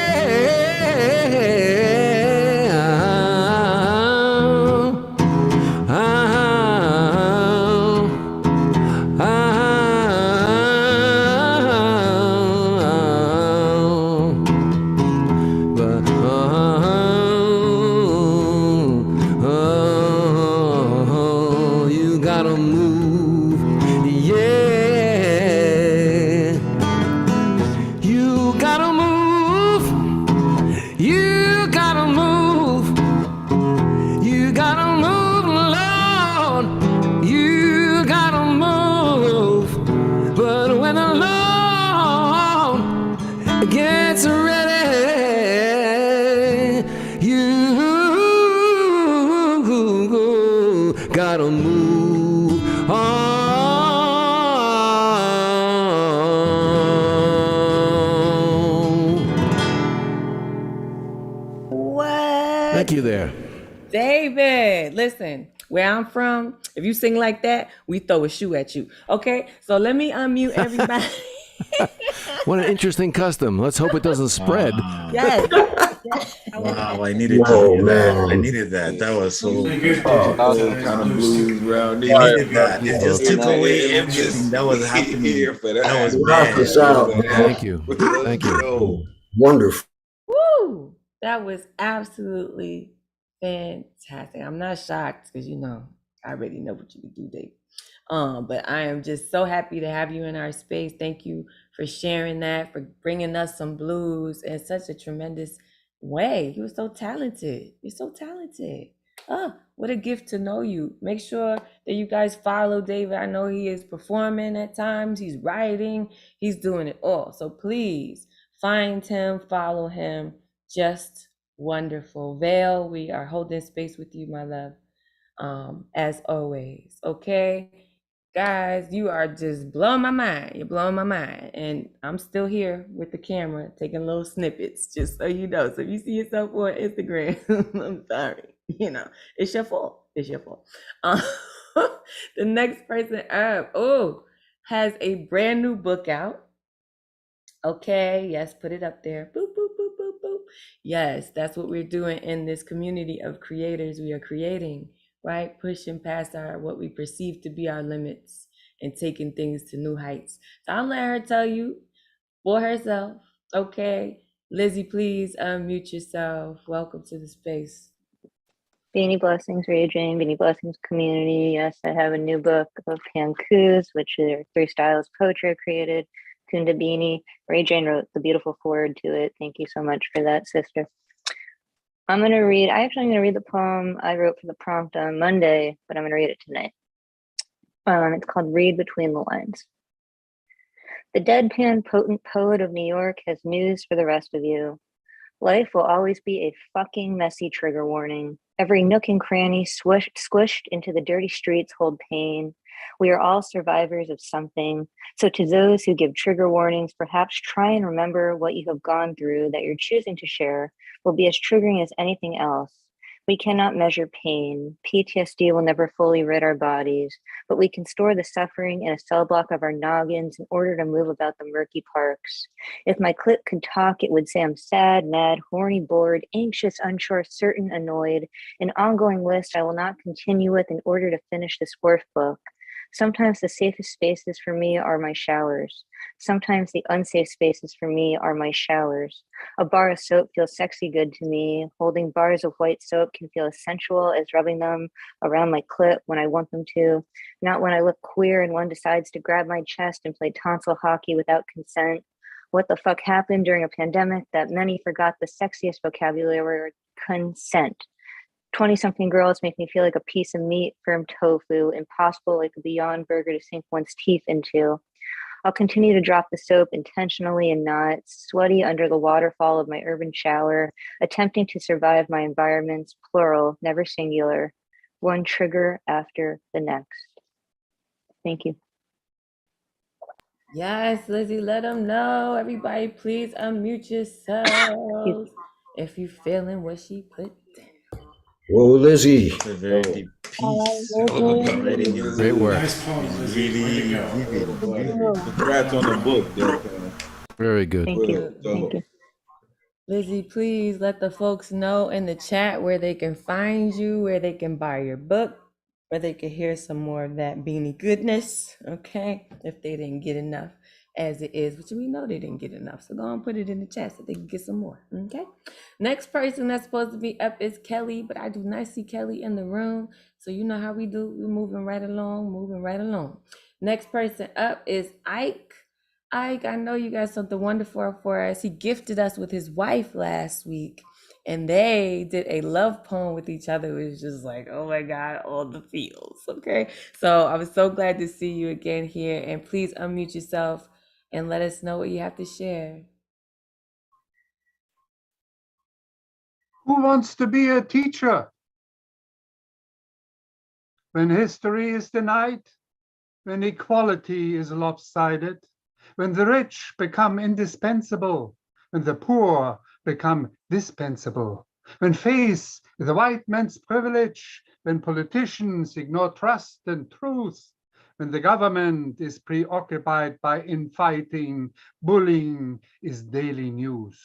You gotta move, yeah. You gotta move, you gotta move, you gotta move, Lord, you gotta move. But when the Lord gets ready, you gotta move on. What? Thank you there. David, listen, where I'm from, if you sing like that, we throw a shoe at you. Okay, so let me unmute everybody. What an interesting custom. Let's hope it doesn't spread. Yes. Wow, I needed to Whoa, hear that. I man. needed that. That was so Awesome. kind of blues round. I Fire, needed that. It just took away everything that was happening. Here for that. That was Knock bad. us out, man. Thank you. Thank you. Yo. Wonderful. Woo! That was absolutely fantastic. I'm not shocked because I already know what you do, Dave. But I am just so happy to have you in our space. Thank you for sharing that, for bringing us some blues in such a tremendous way. You were so talented. You're so talented. What a gift to know you. Make sure that you guys follow David. I know he is performing at times. He's writing. He's doing it all. So please find him, follow him. Just wonderful. Vale, we are holding space with you, my love. As always. Okay. Guys, you are just blowing my mind. You're blowing my mind. And I'm still here with the camera taking little snippets, just so you know. So if you see yourself on Instagram, I'm sorry. It's your fault. It's your fault. The next person up, has a brand new book out. Okay, yes, put it up there. Boop, boop, boop, boop, boop. Yes, that's what we're doing in this community of creators. We are creating, right? Pushing past what we perceive to be our limits and taking things to new heights. So I'll let her tell you for herself. Okay, Lizzie, please unmute yourself. Welcome to the space. Beanie Blessings, Raging, Beanie Blessings community. Yes, I have a new book of haikus, which are 3 styles of poetry I created. Kundabini. Ray Jane wrote the beautiful foreword to it. Thank you so much for that, sister. I'm going to read, I'm going to read the poem I wrote for the prompt on Monday, but I'm going to read it tonight. It's called Read Between the Lines. The deadpan potent poet of New York has news for the rest of you. Life will always be a fucking messy trigger warning. Every nook and cranny squished into the dirty streets hold pain. We are all survivors of something. So to those who give trigger warnings, perhaps try and remember what you have gone through that you're choosing to share will be as triggering as anything else. We cannot measure pain. PTSD will never fully rid our bodies, but we can store the suffering in a cell block of our noggins in order to move about the murky parks. If my clip could talk, it would say I'm sad, mad, horny, bored, anxious, unsure, certain, annoyed, an ongoing list I will not continue with in order to finish this workbook. Sometimes the safest spaces for me are my showers. Sometimes the unsafe spaces for me are my showers. A bar of soap feels sexy good to me. Holding bars of white soap can feel as sensual as rubbing them around my clit when I want them to. Not when I look queer and one decides to grab my chest and play tonsil hockey without consent. What the fuck happened during a pandemic that many forgot the sexiest vocabulary word, consent. 20-something girls make me feel like a piece of meat, firm tofu, impossible like a Beyond Burger to sink one's teeth into. I'll continue to drop the soap intentionally and not, sweaty under the waterfall of my urban shower, attempting to survive my environments, plural, never singular, one trigger after the next. Thank you. Yes, Lizzie, let them know. Everybody, please unmute yourselves if you feeling what she put down. Whoa, Lizzie. Very deep piece. Great work. Nice poem, Lizzie. Vivid. Congrats on the book. Very good. Thank you. Thank you. Lizzie, please let the folks know in the chat where they can find you, where they can buy your book, where they can hear some more of that beanie goodness, okay? If they didn't get enough as it is, which we know they didn't get enough. So go and put it in the chat so they can get some more, okay? Next person that's supposed to be up is Kelly, but I do not see Kelly in the room. So you know how we do. We're moving right along. Next person up is Ike. Ike, I know you got something wonderful for us. He gifted us with his wife last week, and they did a love poem with each other. It was just like, oh my God, all the feels, okay? So I was so glad to see you again here, and please unmute yourself and let us know what you have to share. Who wants to be a teacher? When history is denied, when equality is lopsided, when the rich become indispensable, when the poor become dispensable, when face the white man's privilege, when politicians ignore trust and truth, when the government is preoccupied by infighting, bullying is daily news.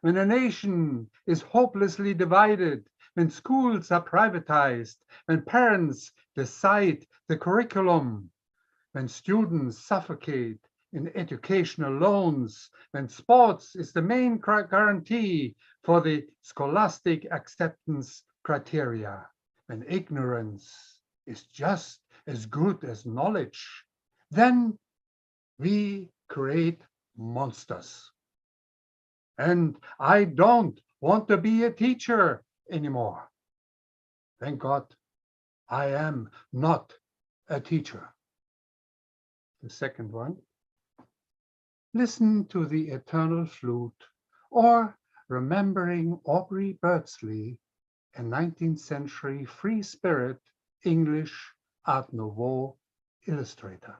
When a nation is hopelessly divided, when schools are privatized, when parents decide the curriculum, when students suffocate in educational loans, when sports is the main guarantee for the scholastic acceptance criteria, when ignorance is just as good as knowledge, then we create monsters. And I don't want to be a teacher anymore. Thank God, I am not a teacher. The second one. Listen to the eternal flute, or remembering Aubrey Birdsley, a 19th century free spirit English Art Nouveau illustrator.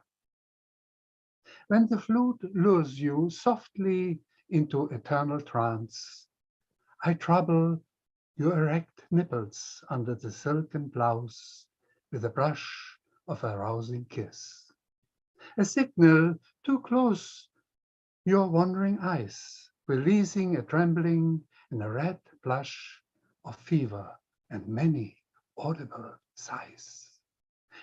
When the flute lures you softly into eternal trance, I trouble your erect nipples under the silken blouse with a brush of a rousing kiss. A signal too close your wandering eyes, releasing a trembling and a red blush of fever and many audible sighs.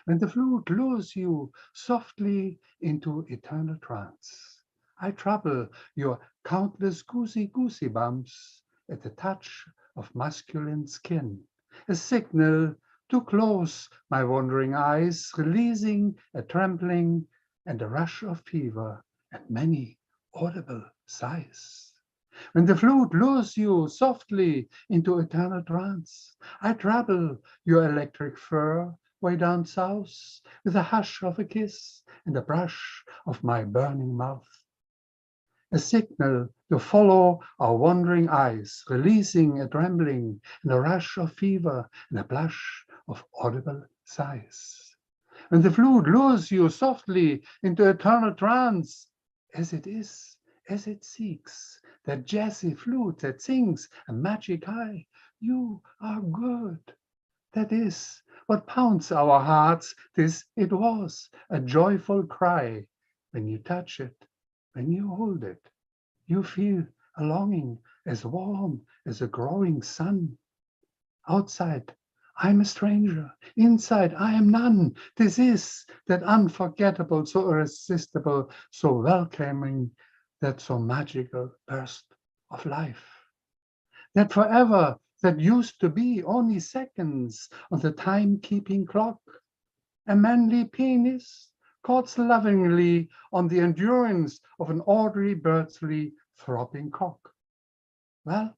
When the flute lures you softly into eternal trance, I trouble your countless goosey bumps at the touch of masculine skin, a signal to close my wandering eyes, releasing a trembling and a rush of fever and many audible sighs. When the flute lures you softly into eternal trance, I trouble your electric fur way down south with a hush of a kiss and a brush of my burning mouth. A signal to follow our wandering eyes, releasing a trembling and a rush of fever and a blush of audible sighs. When the flute lures you softly into eternal trance, as it is, as it seeks, that jazzy flute that sings a magic high, you are good. That is what pounds our hearts. This it was a joyful cry. When you touch it, when you hold it, you feel a longing as warm as a growing sun. Outside, I'm a stranger. Inside, I am none. This is that unforgettable, so irresistible, so welcoming, that so magical burst of life. That forever, that used to be only seconds on the timekeeping clock. A manly penis courts lovingly on the endurance of an ordinary birthly throbbing cock. Well,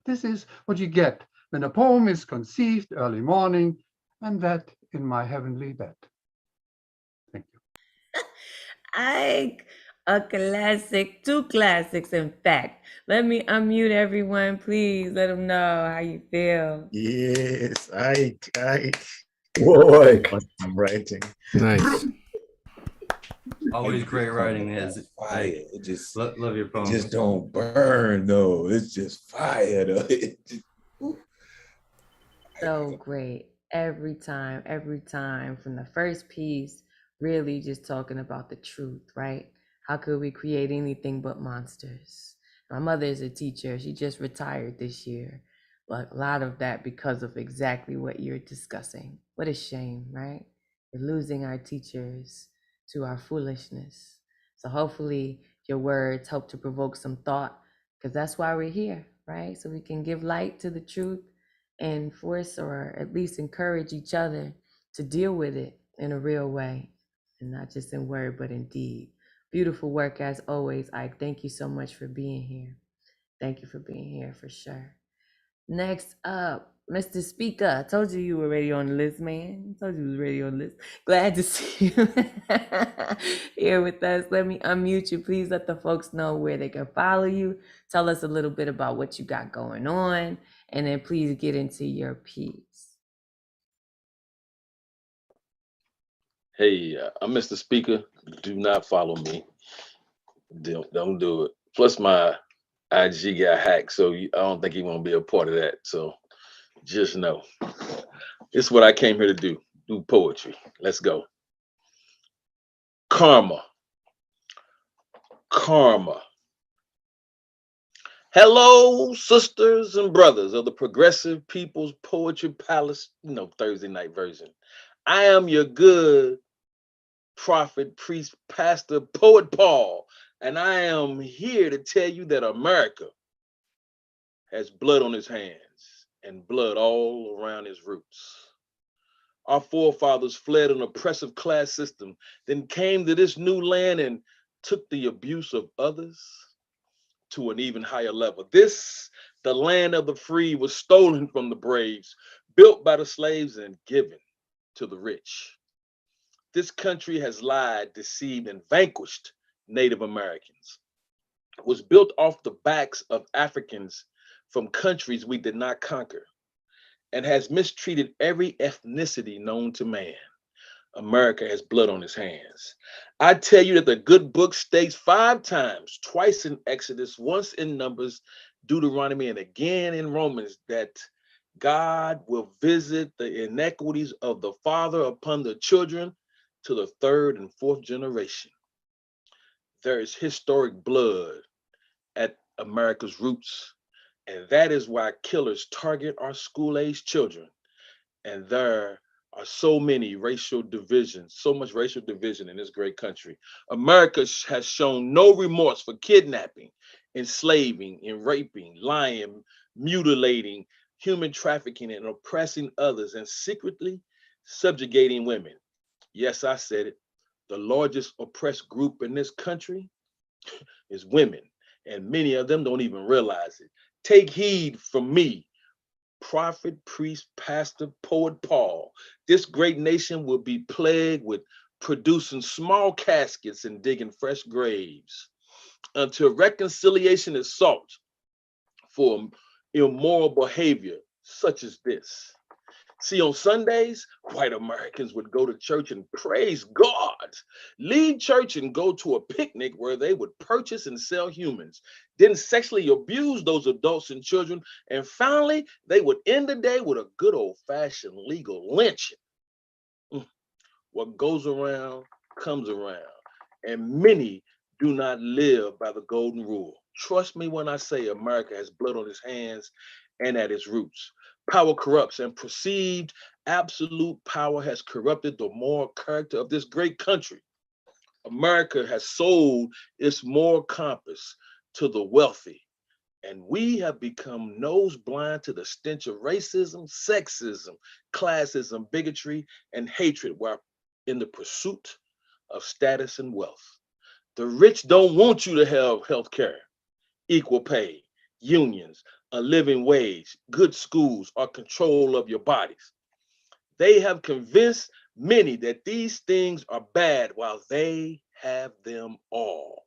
this is what you get when a poem is conceived early morning, and that in my heavenly bed. Thank you. A classic, two classics, in fact. Let me unmute everyone, please. Let them know how you feel. Yes, Ike. Boy. I'm writing. Nice. Always great writing is fire. It just love your poem. It just don't burn though. It's just fire though. So great. Every time, from the first piece, really just talking about the truth, right? How could we create anything but monsters? My mother is a teacher. She just retired this year. But a lot of that because of exactly what you're discussing. What a shame, right? We're losing our teachers to our foolishness. So hopefully your words help to provoke some thought, because that's why we're here, right? So we can give light to the truth and force, or at least encourage each other to deal with it in a real way, and not just in word, but in deed. Beautiful work as always, Ike. Thank you so much for being here. Thank you for being here for sure. Next up, Mr. Speaker. I told you you were ready on the list, man. I told you you was ready on the list. Glad to see you here with us. Let me unmute you. Please let the folks know where they can follow you. Tell us a little bit about what you got going on, and then please get into your piece. Hey, I'm Mr. Speaker. Do not follow me. Don't do it. Plus, my IG got hacked, so I don't think he want to be a part of that. So just know, this is what I came here to do poetry. Let's go. Karma. Hello, sisters and brothers of the Progressive People's Poetry Palace, Thursday night version. I am your good prophet, priest, pastor, poet Paul, and I am here to tell you that America has blood on his hands and blood all around his roots. Our forefathers fled an oppressive class system, then came to this new land and took the abuse of others to an even higher level. This, the land of the free, was stolen from the braves, built by the slaves and given to the rich. This country has lied, deceived, and vanquished Native Americans. It was built off the backs of Africans from countries we did not conquer, and has mistreated every ethnicity known to man. America has blood on its hands. I tell you that the good book states 5 times, twice in Exodus, once in Numbers, Deuteronomy, and again in Romans, that God will visit the inequities of the father upon the children to the 3rd and 4th generation. There is historic blood at America's roots, and that is why killers target our school-age children. And there are so much racial division in this great country. America has shown no remorse for kidnapping, enslaving, and raping, lying, mutilating, human trafficking, and oppressing others, and secretly subjugating women. Yes, I said it. The largest oppressed group in this country is women, and many of them don't even realize it. Take heed from me, prophet, priest, pastor, poet Paul. This great nation will be plagued with producing small caskets and digging fresh graves until reconciliation is sought for immoral behavior such as this. See, on Sundays, white Americans would go to church and praise God, leave church and go to a picnic where they would purchase and sell humans, then sexually abuse those adults and children, and finally, they would end the day with a good old-fashioned legal lynching. What goes around comes around, and many do not live by the golden rule. Trust me when I say America has blood on its hands and at its roots. Power corrupts, and perceived absolute power has corrupted the moral character of this great country. America has sold its moral compass to the wealthy, and we have become nose blind to the stench of racism, sexism, classism, bigotry, and hatred while in the pursuit of status and wealth. The rich don't want you to have health care, equal pay, unions, a living wage, good schools, or control of your bodies. They have convinced many that these things are bad while they have them all.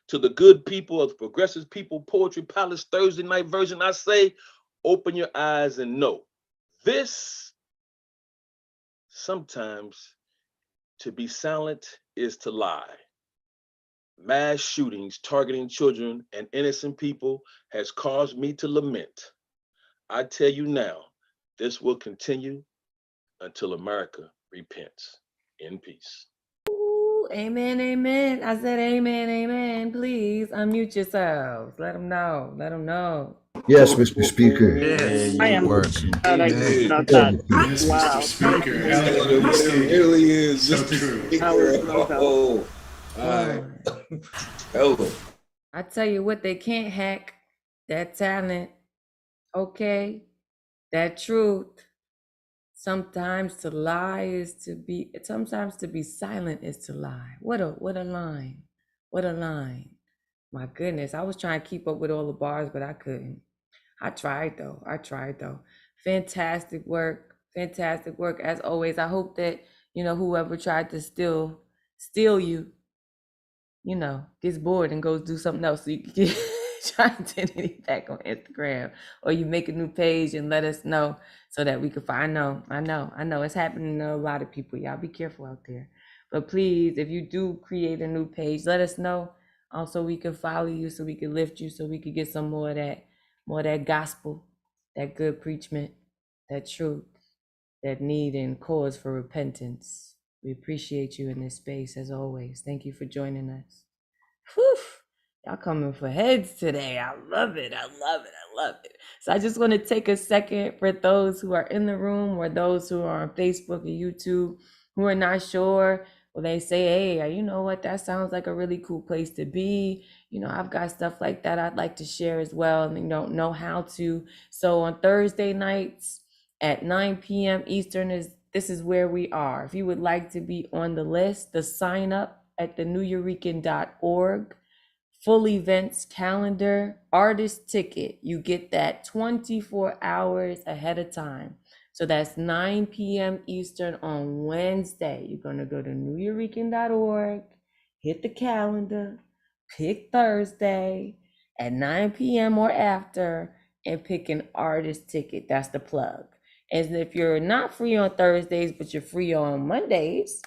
To the good people of the Progressive People Poetry Palace Thursday night version, I say, open your eyes and know this. Sometimes to be silent is to lie. Mass shootings targeting children and innocent people has caused me to lament. I tell you now, this will continue until America repents. In peace. Ooh, amen, amen. I said amen, amen. Please unmute yourselves. Let them know. Let them know. Yes, Mr. Speaker. Yeah, I am Work. glad I did. got that. Yes, Wow. Mr. Speaker. It really is So Mr. true. I was Speaker. knocked out. Oh, all right. Tell them. I tell you what, they can't hack that talent. Okay, that truth. Sometimes to lie is to be. Sometimes to be silent is to lie. What a line. What a line. My goodness, I was trying to keep up with all the bars, but I couldn't. I tried though. Fantastic work. Fantastic work as always. I hope that whoever tried to steal you, gets bored and goes do something else, so you can get try to send it back on Instagram, or you make a new page and let us know so that we can find. I know it's happening to a lot of people. Y'all be careful out there. But please, if you do create a new page, let us know, so we can follow you, so we can lift you, so we can get some more of that gospel, that good preachment, that truth, that need and cause for repentance. We appreciate you in this space as always. Thank you for joining us. Whew, y'all coming for heads today. I love it. So I just want to take a second for those who are in the room or those who are on Facebook or YouTube who are not sure. Well, they say, hey, you know what? That sounds like a really cool place to be. I've got stuff like that I'd like to share as well, and you don't know how to. So on Thursday nights at 9 p.m. Eastern, this is where we are. If you would like to be on the list, the sign up at theneweurekan.org, full events calendar, artist ticket. You get that 24 hours ahead of time. So that's 9 p.m. Eastern on Wednesday. You're going to go to neweurekan.org, hit the calendar, pick Thursday at 9 p.m. or after, and pick an artist ticket. That's the plug. And if you're not free on Thursdays, but you're free on Mondays,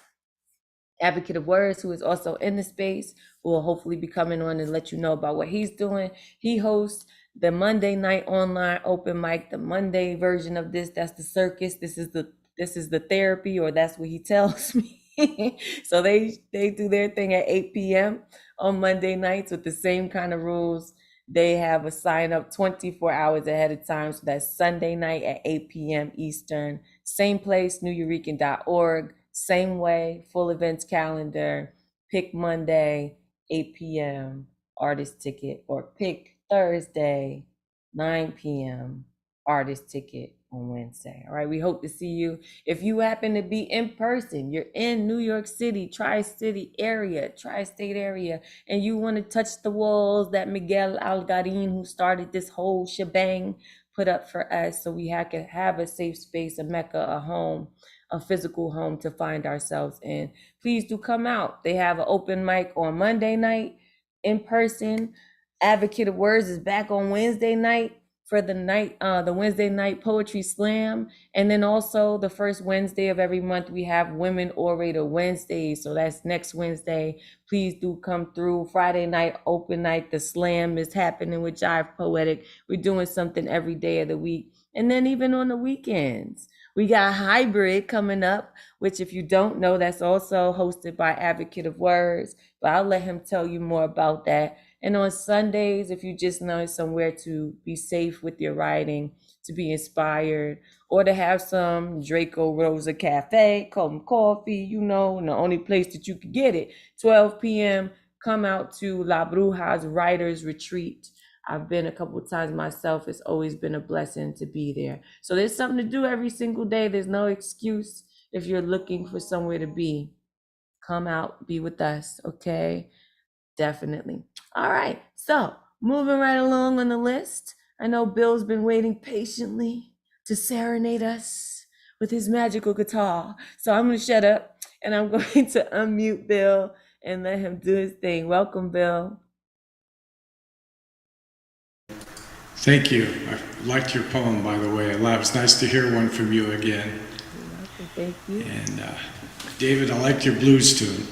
Advocate of Words, who is also in the space, who will hopefully be coming on and let you know about what he's doing. He hosts the Monday night online open mic, the Monday version of this. That's the circus. This is the therapy, or that's what he tells me. So they do their thing at 8 p.m. on Monday nights with the same kind of rules. They have a sign up 24 hours ahead of time. So that's Sunday night at 8 p.m. Eastern. Same place, neweurekan.org. Same way, full events calendar. Pick Monday, 8 p.m. artist ticket, or pick Thursday, 9 p.m. artist ticket on Wednesday. All right, we hope to see you. If you happen to be in person, you're in New York City, tri-state area, and you want to touch the walls that Miguel Algarin, who started this whole shebang, put up for us, so we can have a safe space, a mecca, a home, a physical home to find ourselves in. Please do come out. They have an open mic on Monday night in person. Advocate of Words is back on Wednesday night for the Wednesday night poetry slam. And then also the first Wednesday of every month, we have Women Orator Wednesdays. So that's next Wednesday. Please do come through. Friday night, open night, the slam is happening with Jive Poetic. We're doing something every day of the week. And then even on the weekends, we got Hybrid coming up, which if you don't know, that's also hosted by Advocate of Words, but I'll let him tell you more about that. And on Sundays, if you just know somewhere to be safe with your writing, to be inspired, or to have some Draco Rosa Cafe, coffee, you know, and the only place that you could get it, 12 p.m., come out to La Bruja's Writers Retreat. I've been a couple of times myself. It's always been a blessing to be there. So there's something to do every single day. There's no excuse if you're looking for somewhere to be. Come out, be with us, okay? Definitely. All right, so moving right along on the list. I know Bill's been waiting patiently to serenade us with his magical guitar. So I'm going to shut up and I'm going to unmute Bill and let him do his thing. Welcome, Bill. Thank you. I liked your poem, by the way. It was nice to hear one from you again. Thank you. And David, I liked your blues tune.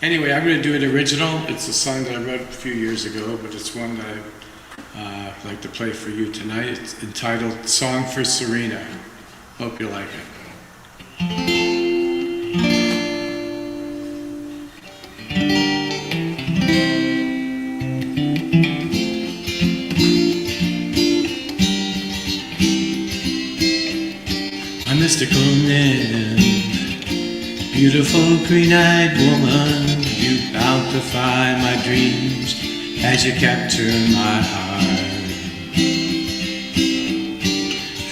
Anyway, I'm going to do it original. It's a song that I wrote a few years ago, but it's one that I'd like to play for you tonight. It's entitled Song for Serena. Hope you like it. Mystical nymph, beautiful green-eyed woman, you bountify my dreams as you capture my heart.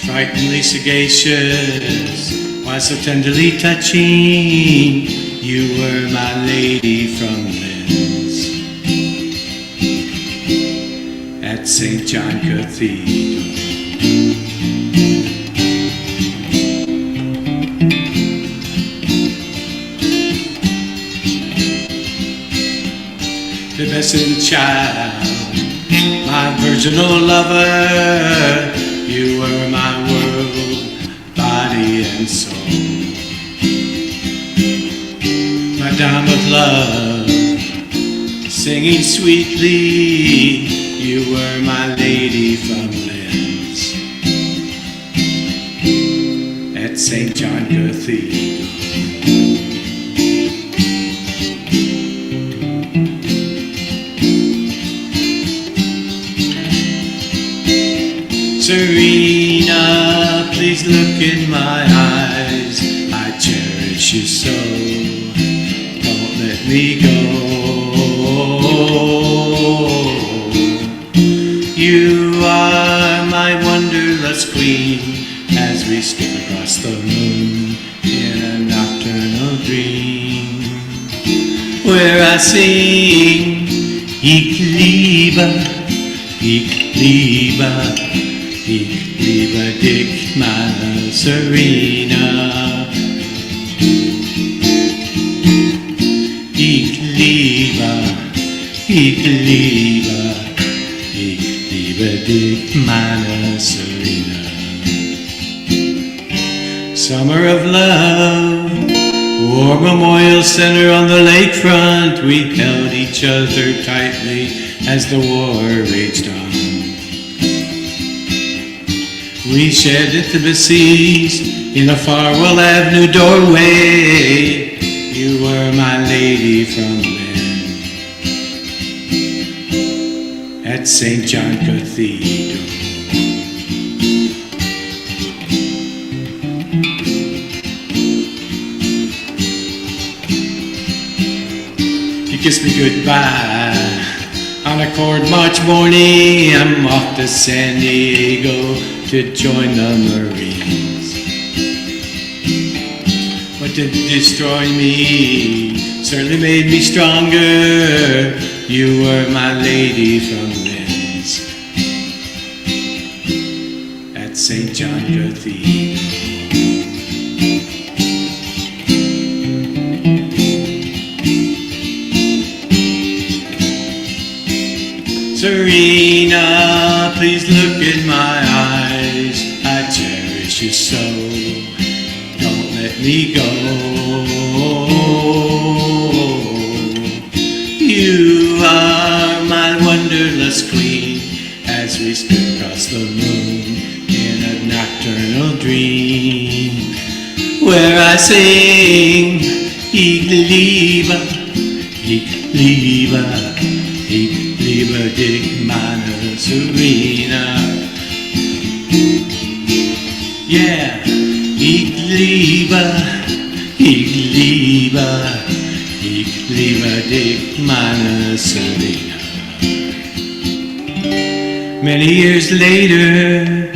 Frighteningly sagacious, why so tenderly touching, you were my lady from Linz at St. John Cathedral. The best child, my virginal lover, you were my world, body and soul. My dime of love, singing sweetly, you were my lady from Linz at St. John Cathedral. Serena, please look in my eyes. I cherish you so. Don't let me go. You are my wonderlust queen as we skip across the moon in a nocturnal dream where I sing Ich liebe, ich liebe. Ich liebe dich, meine Serena. Ich liebe dich, meine Serena. Summer of love, War Memorial Center on the lakefront, we held each other tightly as the war raged on. We shared intimacies in a Farwell Avenue doorway. You were my lady from Lynn at St. John Cathedral. You kissed me goodbye on a cold March morning. I'm off to San Diego to join the Marines. What didn't destroy me certainly made me stronger. You were my lady from Linz at St. John Cathedral. Serena, please look in my eyes. I cherish you so. Don't let me go. You are my wonderless queen as we skip across the moon in a nocturnal dream where I sing, Ich liebe, dich, meine Serena. Yeah, ich liebe dich, meine Serena. Many years later,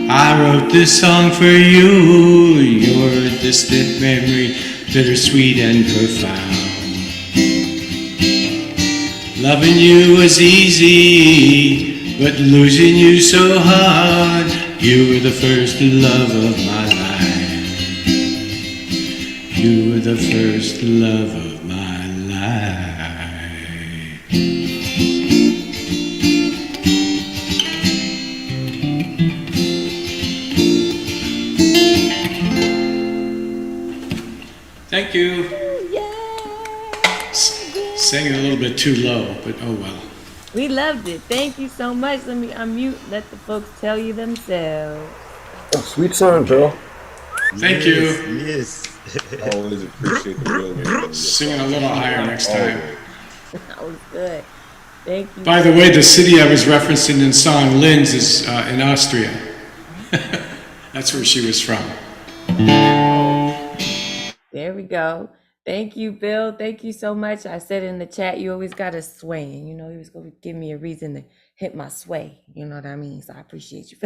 I wrote this song for you, your distant memory, bittersweet and profound. Loving you was easy, but losing you so hard. You were the first love of my life. You were the first love of my life. Thank you. Sang it a little bit too low, but oh well. We loved it. Thank you so much. Let me unmute. Let the folks tell you themselves. Oh, sweet song, Bill. Thank you. Yes. Always appreciate the real. Sing it a little higher next time. That was good. Thank you. By the way, the city I was referencing in song Linz is in Austria. That's where she was from. There we go. Thank you, Bill. Thank you so much. I said in the chat, you always got us swaying. You know, he was going to give me a reason to hit my sway. You know what I mean? So I appreciate you.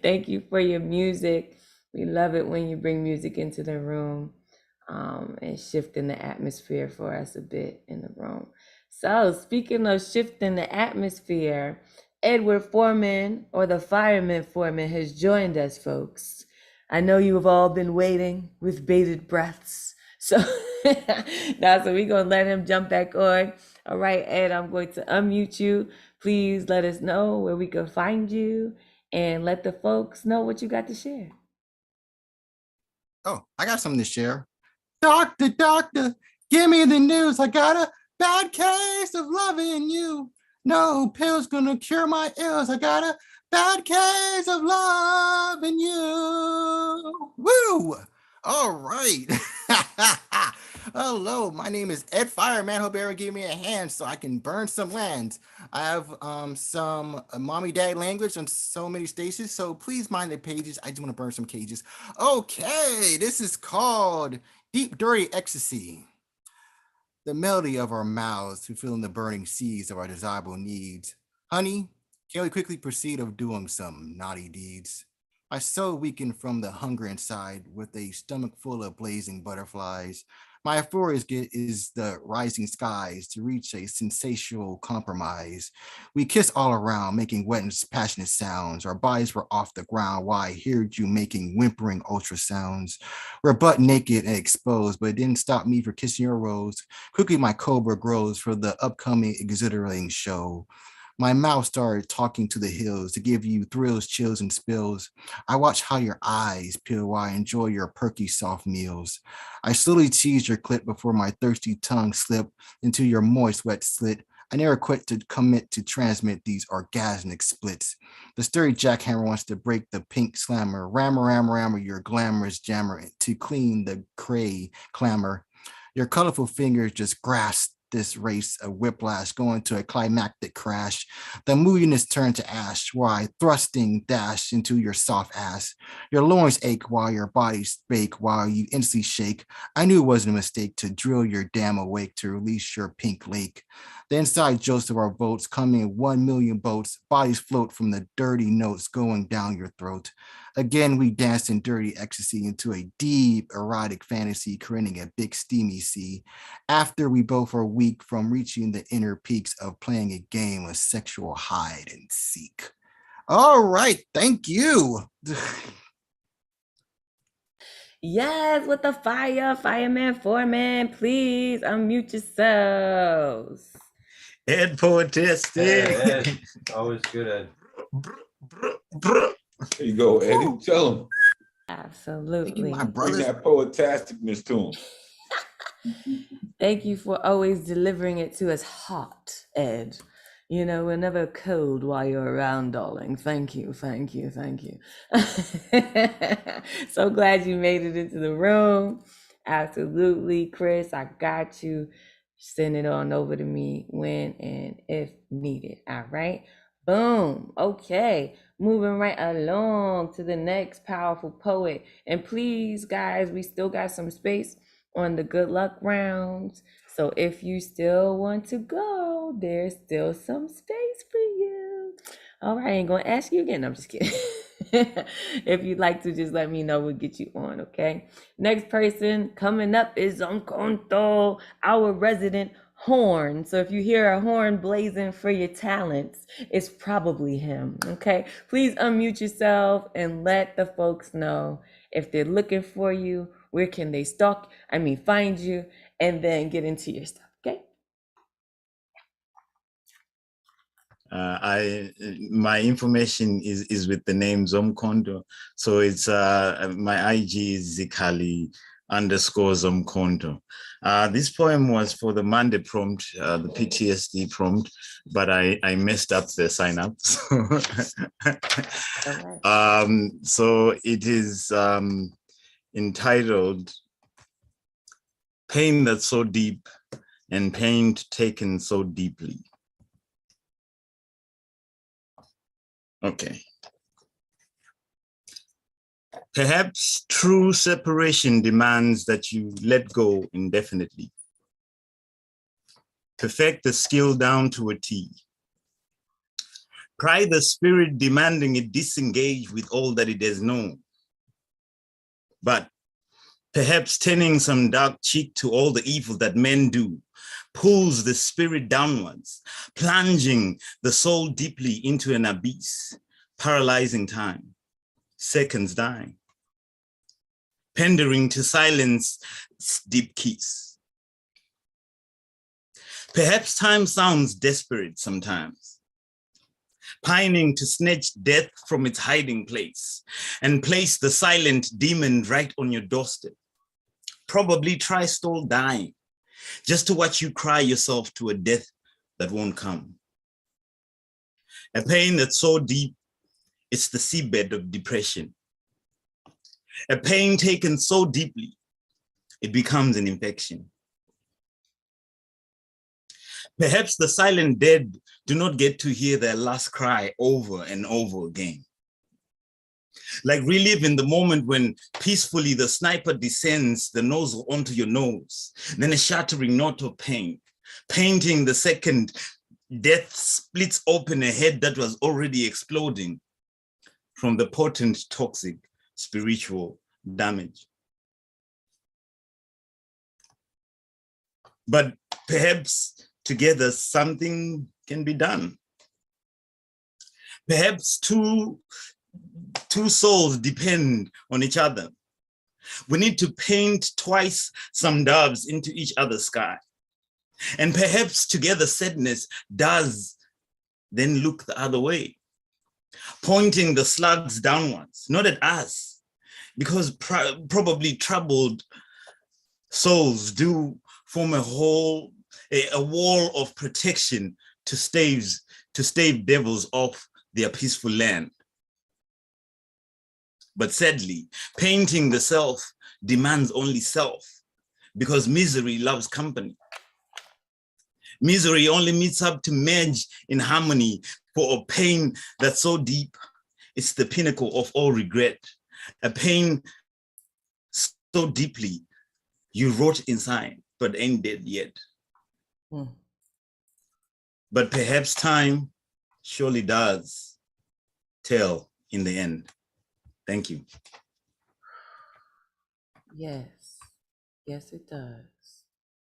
Thank you for your music. We love it when you bring music into the room and shifting the atmosphere for us a bit in the room. So speaking of shifting the atmosphere, Edward Foreman, or the fireman Foreman, has joined us, folks. I know you have all been waiting with bated breaths. So now, so we're going to let him jump back on. All right, Ed, I'm going to unmute you. Please let us know where we can find you and let the folks know what you got to share. Oh, I got something to share. Doctor, give me the news. I got a bad case of loving you. No pills gonna cure my ills. I got a bad case of loving you. Woo! All right. Hello, my name is Ed Fireman. Hope everyone give me a hand so I can burn some land. I have some mommy daddy language on so many stations, so please mind the pages. I do want to burn some cages. Okay, this is called Deep Dirty Ecstasy. The melody of our mouths fulfilling the burning seas of our desirable needs. Honey, can we quickly proceed of doing some naughty deeds? My soul weakened from the hunger inside with a stomach full of blazing butterflies. My euphoria is the rising skies to reach a sensational compromise. We kissed all around, making wet and passionate sounds. Our bodies were off the ground while I heard you making whimpering ultrasounds. We're butt naked and exposed, but it didn't stop me from kissing your rose. Quickly my cobra grows for the upcoming exhilarating show. My mouth started talking to the hills to give you thrills, chills, and spills. I watch how your eyes peel while I enjoy your perky, soft meals. I slowly tease your clit before my thirsty tongue slip into your moist, wet slit. I never quit to commit to transmit these orgasmic splits. The sturdy jackhammer wants to break the pink slammer. Rammer, your glamorous jammer to clean the cray clamor. Your colorful fingers just grasp this race of whiplash going to a climactic crash. The moodiness turned to ash while I thrusting dash into your soft ass. Your loins ache while your bodies bake while you instantly shake. I knew it wasn't a mistake to drill your dam awake to release your pink lake. The inside jokes of our boats come in 1 million boats. Bodies float from the dirty notes going down your throat. Again, we danced in dirty ecstasy into a deep erotic fantasy, creating a big steamy sea. After we both are weak from reaching the inner peaks of playing a game of sexual hide and seek. All right, thank you. Yes, with the fire, fireman, foreman, please unmute yourselves. Ed Poetistic. Ed, always good, Ed. There you go, Eddie. Tell him. Absolutely. Bring that poetasticness to him. Thank you for always delivering it to us hot, Ed. You know, we're never cold while you're around, darling. Thank you, thank you, thank you. So glad you made it into the room. Absolutely, Chris, I got you. Send it on over to me when and if needed. All right. Boom. Okay. Moving right along to the next powerful poet. And please, guys, we still got some space on the good luck rounds. So if you still want to go, there's still some space for you. All right, I ain't gonna ask you again. I'm just kidding. If you'd like to, just let me know. We'll get you on, okay? Next person coming up is Unconto, our resident horn. So if you hear a horn blazing for your talents, it's probably him, okay? Please unmute yourself and let the folks know if they're looking for you, where can they find you, and then get into your stuff, okay? My information is with the name Zomkondo. So it's my IG is Zikali_Zomkondo. This poem was for the Monday prompt, the PTSD prompt, but I messed up the sign up. So it is entitled Pain That's So Deep and Pain Taken So Deeply. Okay. Perhaps true separation demands that you let go indefinitely. Perfect the skill down to a T. Pry the spirit demanding it disengage with all that it has known. But perhaps turning some dark cheek to all the evil that men do pulls the spirit downwards, plunging the soul deeply into an abyss, paralyzing time, seconds dying, pandering to silence deep keys. Perhaps time sounds desperate sometimes, pining to snatch death from its hiding place and place the silent demon right on your doorstep. Probably try stall dying, just to watch you cry yourself to a death that won't come. A pain that's so deep, it's the seabed of depression. A pain taken so deeply, it becomes an infection. Perhaps the silent dead do not get to hear their last cry over and over again. Like reliving the moment when peacefully the sniper descends the nozzle onto your nose, then a shattering note of pain, painting the second death splits open a head that was already exploding from the potent toxic spiritual damage. But perhaps together something can be done. Perhaps two souls depend on each other. We need to paint twice some doves into each other's sky. And perhaps together sadness does then look the other way, pointing the slugs downwards, not at us, because probably troubled souls do form a wall of protection to stave devils off their peaceful land. But sadly, painting the self demands only self, because misery loves company. Misery only meets up to merge in harmony for a pain that's so deep, it's the pinnacle of all regret. A pain so deeply you rot inside, but ain't dead yet. but perhaps time surely does tell in the end. Thank you. Yes. Yes, it does.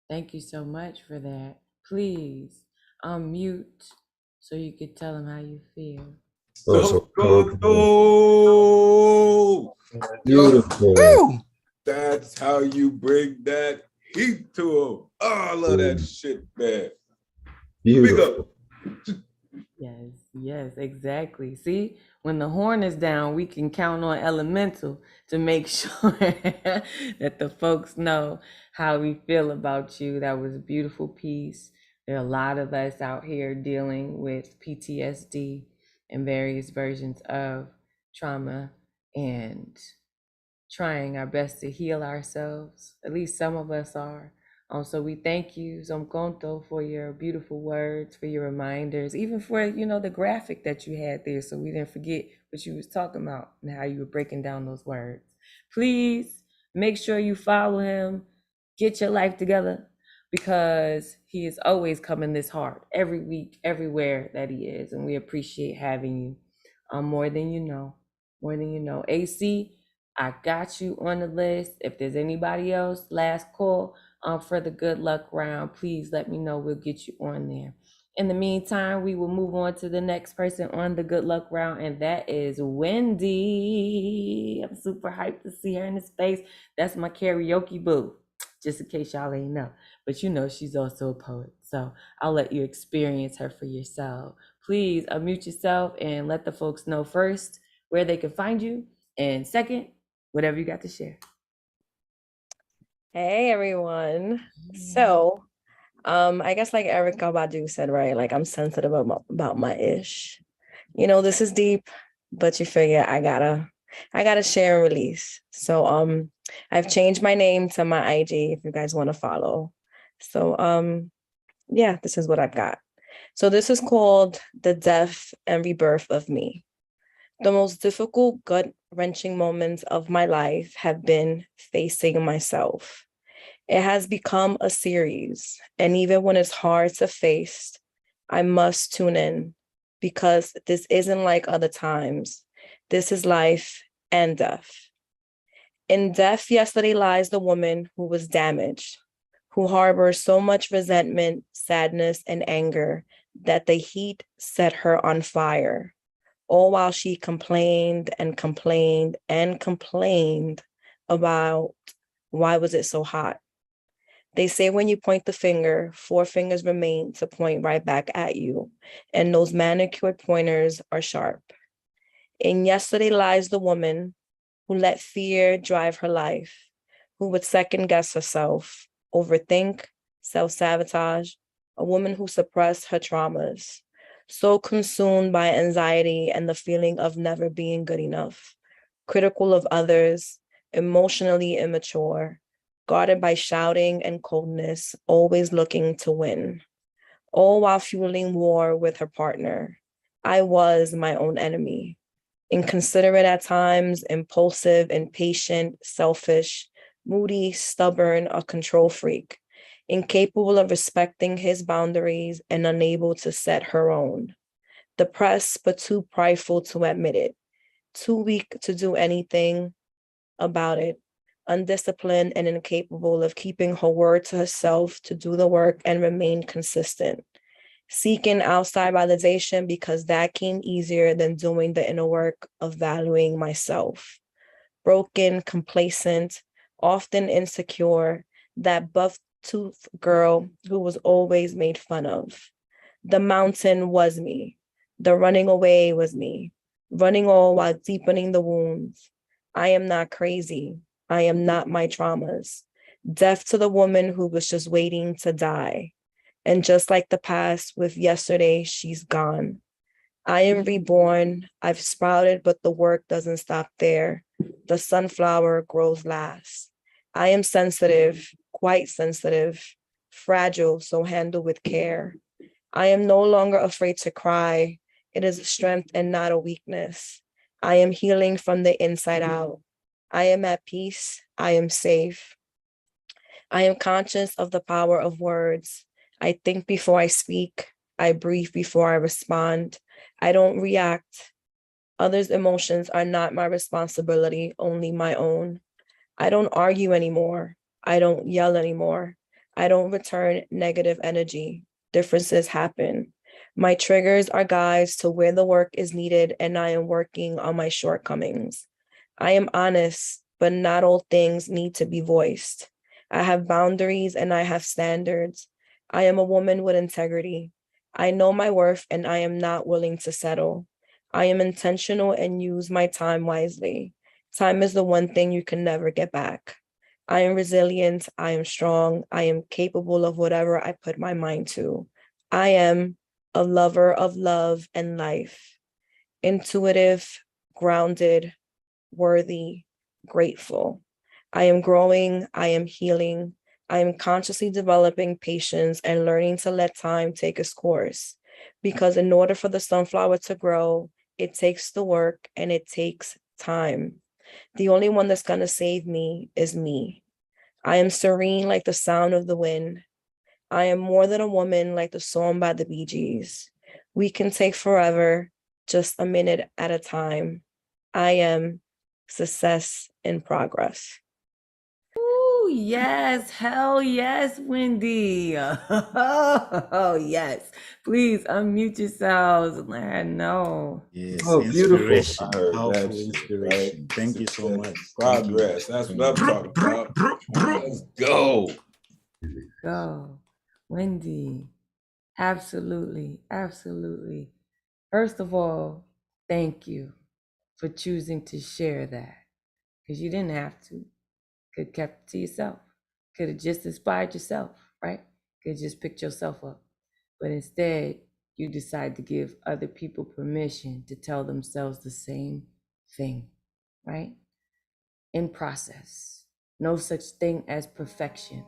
Thank you so much for that. Please unmute so you could tell them how you feel. So Beautiful. beautiful. That's how you bring that heat to them. Oh, I love that shit, man. Big up. Yes, yes, exactly. See, when the horn is down, we can count on Elemental to make sure that the folks know how we feel about you. That was a beautiful piece. There are a lot of us out here dealing with PTSD and various versions of trauma and trying our best to heal ourselves. At least some of us are. So we thank you, Zomkonto, for your beautiful words, for your reminders, even for, the graphic that you had there, so we didn't forget what you was talking about and how you were breaking down those words. Please make sure you follow him, get your life together, because he is always coming this hard every week, everywhere that he is, and we appreciate having you. More than you know. AC, I got you on the list. If there's anybody else, last call for the good luck round, please let me know. We'll get you on there. In the meantime, we will move on to the next person on the good luck round, and that is Wendy. I'm super hyped to see her in the space. That's my karaoke boo, just in case y'all ain't know. But she's also a poet, so I'll let you experience her for yourself. Please unmute yourself and let the folks know first where they can find you, and second, whatever you got to share. Hey everyone. So I guess like Erykah Badu said, right? Like I'm sensitive about my ish. This is deep, but you figure I gotta share and release. So I've changed my name to my IG if you guys want to follow. So yeah, this is what I've got. So this is called The Death and Rebirth of Me. The most difficult, gut-wrenching moments of my life have been facing myself. It has become a series, and even when it's hard to face, I must tune in, because this isn't like other times. This is life and death. In death, yesterday lies the woman who was damaged, who harbors so much resentment, sadness, and anger that the heat set her on fire. All while she complained and complained and complained about why was it so hot. They say when you point the finger, 4 fingers remain to point right back at you, and those manicured pointers are sharp. In yesterday lies the woman who let fear drive her life, who would second guess herself, overthink, self-sabotage, a woman who suppressed her traumas, so consumed by anxiety and the feeling of never being good enough, critical of others, emotionally immature, guarded by shouting and coldness, always looking to win, all while fueling war with her partner. I was my own enemy, inconsiderate at times, impulsive, impatient, selfish, moody, stubborn, a control freak, incapable of respecting his boundaries and unable to set her own, depressed but too prideful to admit it, too weak to do anything about it, undisciplined and incapable of keeping her word to herself to do the work and remain consistent, seeking outside validation because that came easier than doing the inner work of valuing myself, broken, complacent, often insecure, that buff-toothed girl who was always made fun of. The mountain was me. The running away was me. Running all while deepening the wounds. I am not crazy. I am not my traumas. Death to the woman who was just waiting to die. And just like the past with yesterday, she's gone. I am reborn. I've sprouted, but the work doesn't stop there. The sunflower grows last. I am sensitive, quite sensitive, fragile, so handle with care. I am no longer afraid to cry. It is a strength and not a weakness. I am healing from the inside out. I am at peace. I am safe. I am conscious of the power of words. I think before I speak. I breathe before I respond. I don't react. Others' emotions are not my responsibility, only my own. I don't argue anymore. I don't yell anymore. I don't return negative energy. Differences happen. My triggers are guides to where the work is needed, and I am working on my shortcomings. I am honest, but not all things need to be voiced. I have boundaries and I have standards. I am a woman with integrity. I know my worth and I am not willing to settle. I am intentional and use my time wisely. Time is the one thing you can never get back. I am resilient. I am strong. I am capable of whatever I put my mind to. I am a lover of love and life, intuitive, grounded, worthy, grateful. I am growing. I am healing. I am consciously developing patience and learning to let time take its course. Because in order for the sunflower to grow, it takes the work and it takes time. The only one that's going to save me is me. I am serene like the sound of the wind. I am more than a woman like the song by the Bee Gees. We can take forever, just a minute at a time. I am success in progress. Ooh, yes. Hell yes, Wendy. Oh, yes. Please unmute yourselves and let her know. Yes, Oh, beautiful. inspiration, I heard powerful that shit, inspiration. right? Thank you so Success much. and Thank you. progress. That's what I'm talking about. Let's go. Go. Wendy. Absolutely. Absolutely. First of all, thank you for choosing to share that, because you didn't have to. Could have kept it to yourself. Could have just inspired yourself, right? Could have just picked yourself up. But instead, you decide to give other people permission to tell themselves the same thing, right? In process. No such thing as perfection,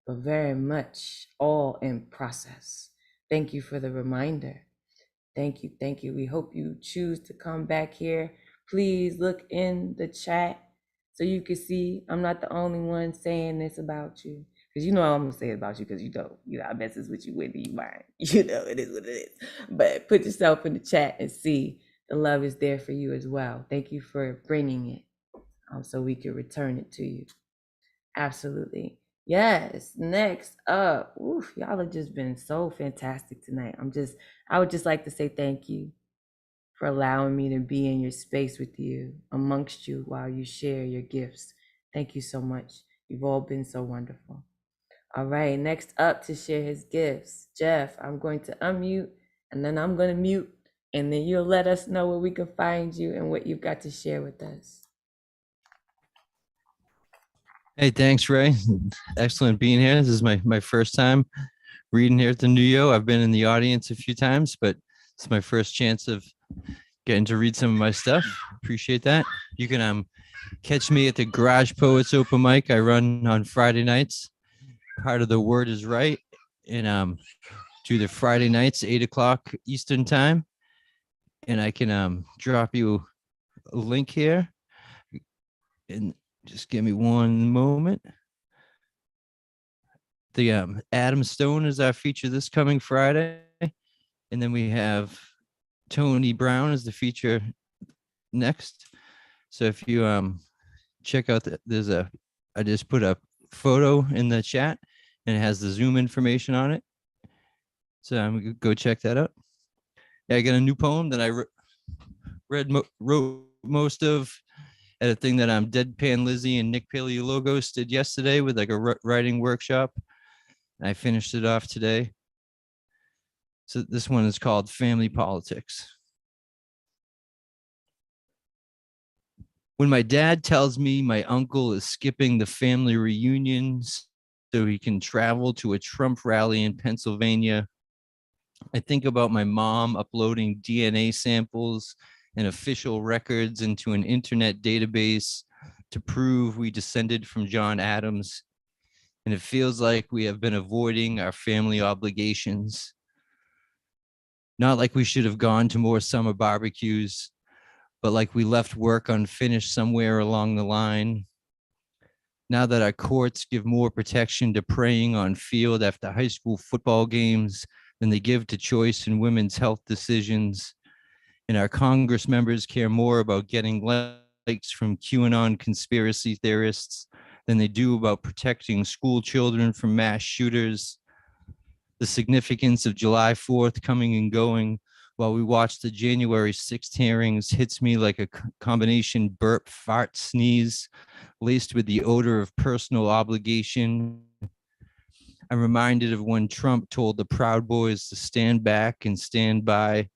but very much all in process. Thank you for the reminder. Thank you. Thank you. We hope you choose to come back here. Please look in the chat so you can see I'm not the only one saying this about you. Because you know I'm going to say it about you, because I messes with you, Wendy, you mind. You know, it is what it is. But put yourself in the chat and see the love is there for you as well. Thank you for bringing it so we can return it to you. Absolutely. Yes. Next up. Oof, y'all have just been so fantastic tonight. I would just like to say thank you for allowing me to be in your space with you, amongst you, while you share your gifts. Thank you so much. You've all been so wonderful. All right. Next up to share his gifts, Jeff. I'm going to unmute and then I'm going to mute, and then you'll let us know where we can find you and what you've got to share with us. Hey, thanks, Ray. Excellent being here. This is my first time reading here at the New Yo. I've been in the audience a few times, but it's my first chance of getting to read some of my stuff. Appreciate that. You can catch me at the Garage Poets open mic I run on Friday nights. Part of the Word is Right, and do the Friday nights 8:00 Eastern time. And I can drop you a link here, and just give me one moment. The Adam Stone is our feature this coming Friday, and then we have Tony Brown as the feature next. So if you check out I just put a photo in the chat, and it has the Zoom information on it. So I'm gonna go check that out. Yeah, I got a new poem that I wrote most of at a thing that Deadpan Lizzie and Nick Paleologos did yesterday with like a writing workshop. I finished it off today. So this one is called Family Politics. When my dad tells me my uncle is skipping the family reunions so he can travel to a Trump rally in Pennsylvania, I think about my mom uploading DNA samples and official records into an internet database to prove we descended from John Adams. And it feels like we have been avoiding our family obligations. Not like we should have gone to more summer barbecues, but like we left work unfinished somewhere along the line. Now that our courts give more protection to praying on field after high school football games than they give to choice in women's health decisions. And our Congress members care more about getting likes from QAnon conspiracy theorists than they do about protecting school children from mass shooters. The significance of July 4th coming and going while we watch the January 6th hearings hits me like a combination burp, fart, sneeze, laced with the odor of personal obligation. I'm reminded of when Trump told the Proud Boys to stand back and stand by,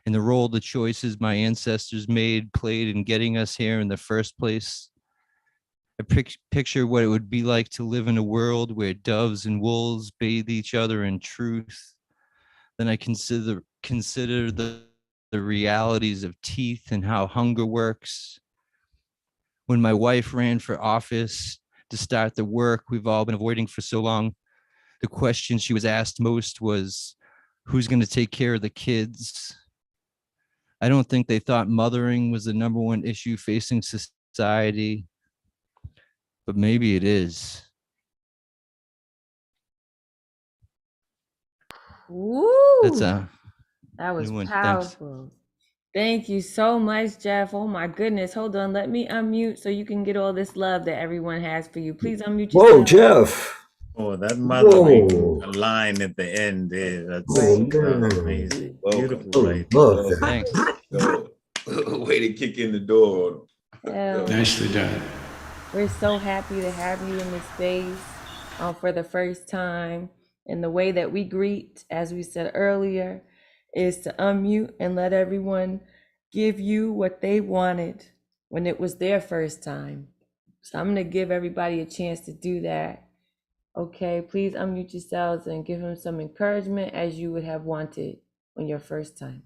and the role the choices my ancestors played in getting us here in the first place. I picture what it would be like to live in a world where doves and wolves bathe each other in truth. Then I consider the realities of teeth and how hunger works. When my wife ran for office to start the work we've all been avoiding for so long, the question she was asked most was, who's going to take care of the kids? I don't think they thought mothering was the number one issue facing society, but maybe it is. Woo! That's a That was new one. powerful. Thank you so much, Jeff. Oh my goodness. Hold on. Let me unmute so you can get all this love that everyone has for you. Please unmute yourself. Whoa, Jeff. Oh, that mothering Whoa. line at the end there, that's Oh, amazing. Beautiful, Oh, right? love that. Thanks. Way to kick in the door. Nicely done. We're so happy to have you in this space for the first time. And the way that we greet, as we said earlier, is to unmute and let everyone give you what they wanted when it was their first time. So I'm going to give everybody a chance to do that. Okay, please unmute yourselves and give him some encouragement as you would have wanted on your first time.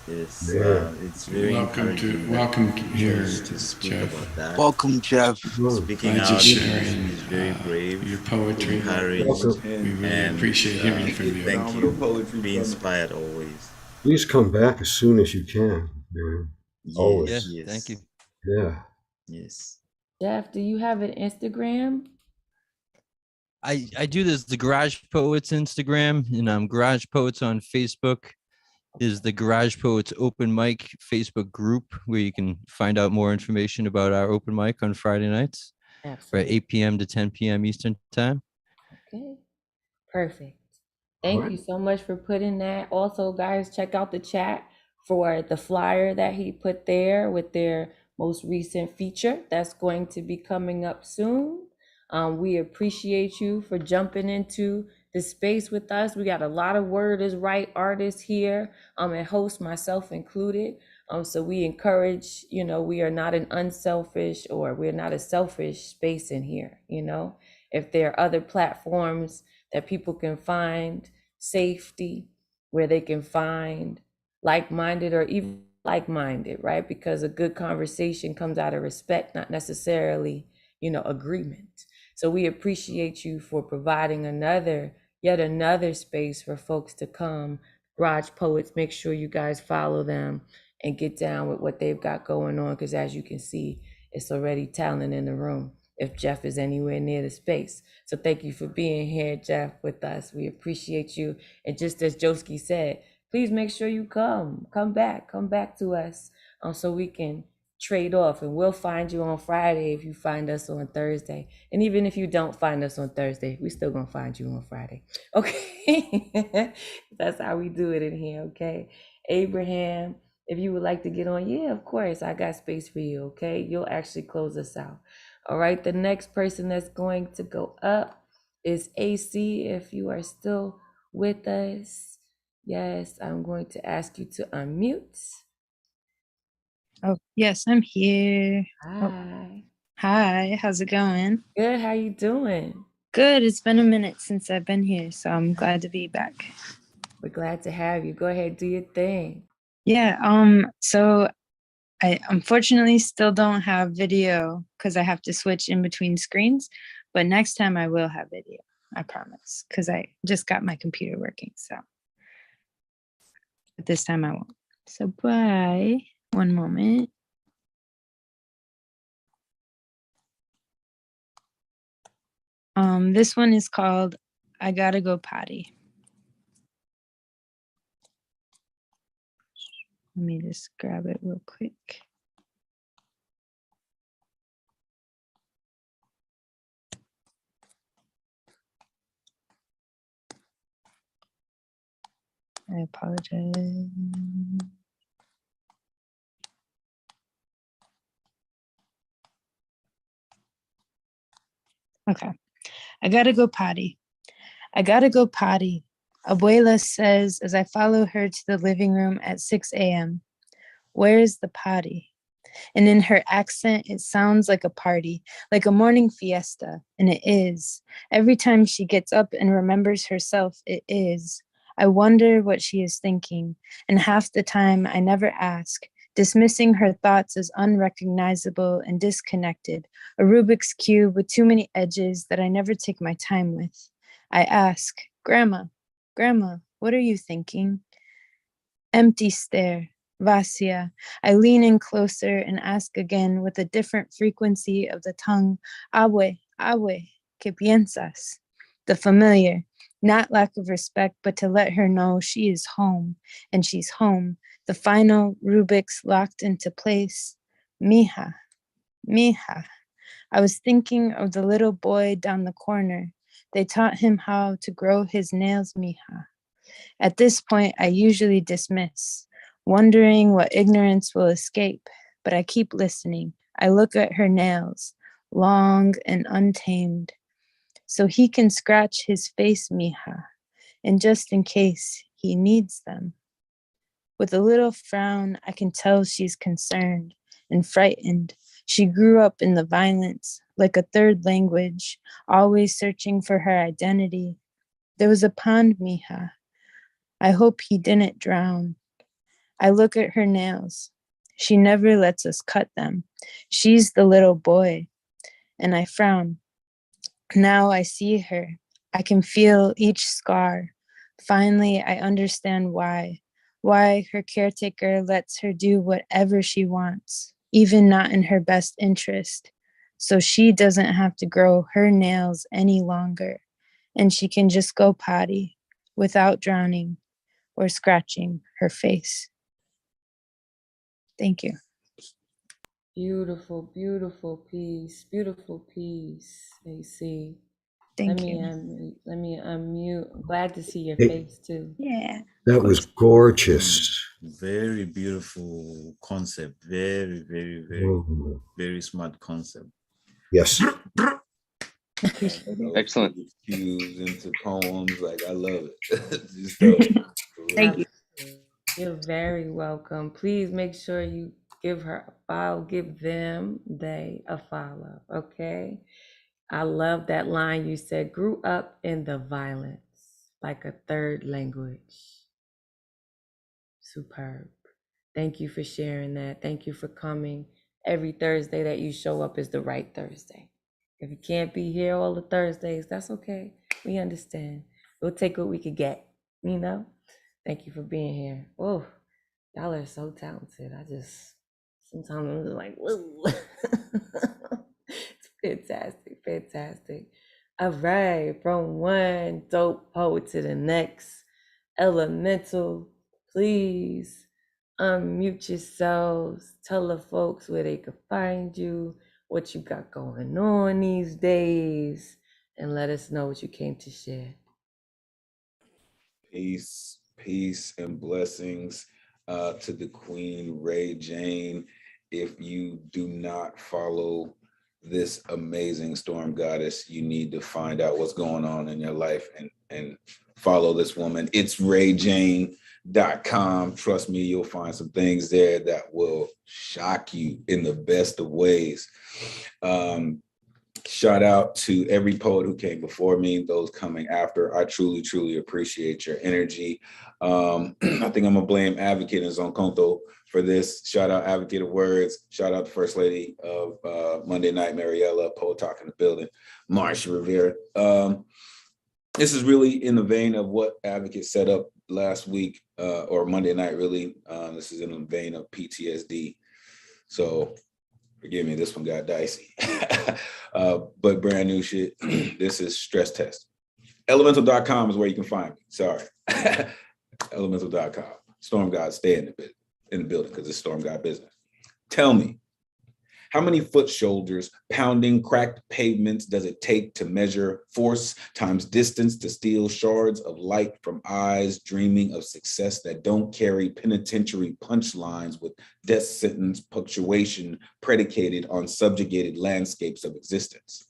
Yes, Yeah. it's very encouraging. Welcome here, to speak Jeff. about that. Welcome, Jeff. Speaking Glad out you're is sharing very brave. your poetry. Encouraged. We really And, appreciate hearing from you. Thank you. Be inspired always. Please come back as soon as you can, man. Always. Yeah, thank you. Yeah. Yes. Jeff, do you have an Instagram? I do this, the Garage Poets Instagram, and Garage Poets on Facebook. Is the Garage Poets open mic Facebook group where you can find out more information about our open mic on Friday nights. Absolutely. At 8 p.m. to 10 p.m. Eastern time. Okay, perfect. Thank you so much for putting that. Also, guys, check out the chat for the flyer that he put there with their most recent feature that's going to be coming up soon. We appreciate you for jumping into the space with us. We got a lot of word is right artists here, and hosts, myself included. So we encourage, we are not an unselfish, or we're not a selfish space in here. If there are other platforms that people can find safety, where they can find like-minded or even like-minded, right? Because a good conversation comes out of respect, not necessarily, agreement. So we appreciate you for providing yet another space for folks to come. Garage Poets, make sure you guys follow them and get down with what they've got going on, because as you can see, it's already talent in the room if Jeff is anywhere near the space. So thank you for being here, Jeff, with us. We appreciate you. And just as Joski said, please make sure you come back to us so we can trade off, and we'll find you on Friday if you find us on Thursday. And even if you don't find us on Thursday, we still gonna find you on Friday. Okay. That's how we do it in here. Okay. Abraham, if you would like to get on, yeah, of course, I got space for you. Okay. You'll actually close us out. All right. The next person that's going to go up is AC. If you are still with us, yes, I'm going to ask you to unmute. Oh, yes, I'm here. Hi. Oh, hi, how's it going? Good, how you doing? Good, it's been a minute since I've been here, so I'm glad to be back. We're glad to have you. Go ahead, do your thing. Yeah, so I unfortunately still don't have video because I have to switch in between screens, but next time I will have video, I promise, because I just got my computer working, so. But this time I won't. So bye. One moment. This one is called I Gotta Go Potty. Let me just grab it real quick. I apologize. Okay. I gotta go potty. I gotta go potty. Abuela says as I follow her to the living room at 6 a.m. Where's the potty? And in her accent, it sounds like a party, like a morning fiesta, and it is. Every time she gets up and remembers herself, it is. I wonder what she is thinking, and half the time I never ask, dismissing her thoughts as unrecognizable and disconnected, a Rubik's Cube with too many edges that I never take my time with. I ask, Grandma, what are you thinking? Empty stare. Vacia. I lean in closer and ask again with a different frequency of the tongue, Abue, ¿qué piensas? The familiar, not lack of respect, but to let her know she is home, and she's home. The final Rubik's locked into place. Mija. I was thinking of the little boy down the corner. They taught him how to grow his nails, mija. At this point, I usually dismiss, wondering what ignorance will escape, but I keep listening. I look at her nails, long and untamed, so he can scratch his face, mija, and just in case he needs them. With a little frown, I can tell she's concerned and frightened. She grew up in the violence, like a third language, always searching for her identity. There was a pond, mija. I hope he didn't drown. I look at her nails. She never lets us cut them. She's the little boy. And I frown. Now I see her. I can feel each scar. Finally, I understand why her caretaker lets her do whatever she wants, even not in her best interest. So she doesn't have to grow her nails any longer. And she can just go potty without drowning or scratching her face. Thank you. Beautiful, beautiful piece. Beautiful piece, AC. Thank you. Let me unmute. I'm glad to see your Hey. face too. Yeah. That was gorgeous. Very beautiful concept. Very, very, very, Mhm. very smart concept. Yes. Excellent. Cues into poems, like I love it. Just dope. Thank you. You're very welcome. Please make sure you give her a follow, give them, they a follow, okay? I love that line you said, grew up in the violence, like a third language. Superb. Thank you for sharing that. Thank you for coming. Every Thursday that you show up is the right Thursday. If you can't be here all the Thursdays, that's okay. We understand. We'll take what we could get, you know? Thank you for being here. Oh, y'all are so talented. Sometimes I'm just like, whoa. It's fantastic, fantastic. All right, from one dope poet to the next. Elemental, please unmute yourselves. Tell the folks where they can find you, what you got going on these days, and let us know what you came to share. Peace, and blessings to the Queen Ray Jane. If you do not follow this amazing storm goddess, you need to find out what's going on in your life and follow this woman. It's rayjane.com. Trust me, you'll find some things there that will shock you in the best of ways. Shout out to every poet who came before me, those coming after. I truly, truly appreciate your energy. I think I'm gonna blame Advocate and Zonkonto for this. Shout out Advocate of Words. Shout out the First Lady of Monday Night, Mariella, Poet Talk in the building, Marsha Rivera. This is really in the vein of what Advocate set up last week, or Monday night, really. This is in the vein of PTSD. So forgive me, this one got dicey. But brand new shit. This is Stress Test. Elemental.com is where you can find me. Sorry. Elemental.com. Storm God, stay in the bit. in the building because this storm got business. Tell me, how many foot shoulders pounding cracked pavements does it take to measure force times distance to steal shards of light from eyes dreaming of success that don't carry penitentiary punchlines with death sentence punctuation predicated on subjugated landscapes of existence?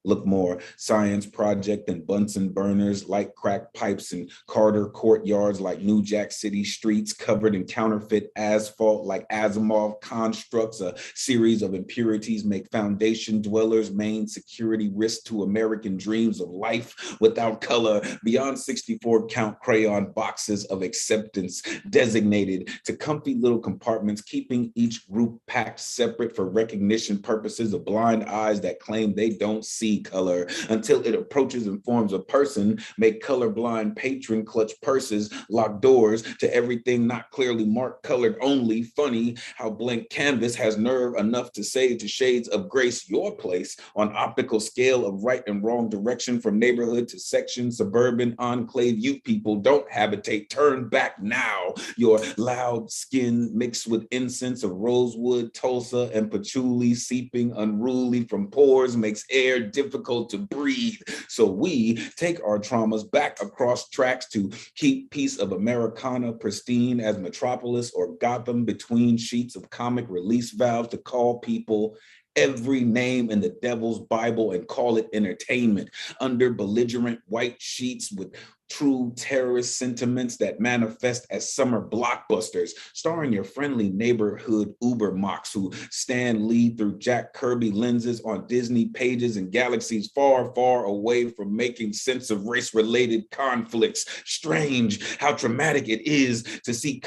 Look more science project than Bunsen burners, light crack pipes and Carter courtyards like New Jack City streets covered in counterfeit asphalt like Asimov constructs. A series of impurities make foundation dwellers main security risk to American dreams of life without color beyond 64 count crayon boxes of acceptance designated to comfy little compartments, keeping each group packed separate for recognition purposes of blind eyes that claim they don't see color until it approaches and forms a person, make colorblind patron clutch purses, lock doors to everything not clearly marked colored only. Funny how blank canvas has nerve enough to say to shades of grace your place on optical scale of right and wrong direction from neighborhood to section, suburban enclave. You people don't habitate, turn back now. Your loud skin mixed with incense of rosewood, Tulsa and patchouli seeping unruly from pores makes air difficult to breathe. So we take our traumas back across tracks to keep piece of Americana pristine as Metropolis or Gotham between sheets of comic release valves to call people every name in the devil's Bible and call it entertainment under belligerent white sheets with true terrorist sentiments that manifest as summer blockbusters, starring your friendly neighborhood Uber mocks who stand lead through Jack Kirby lenses on Disney pages and galaxies far, far away from making sense of race-related conflicts. Strange how traumatic it is to see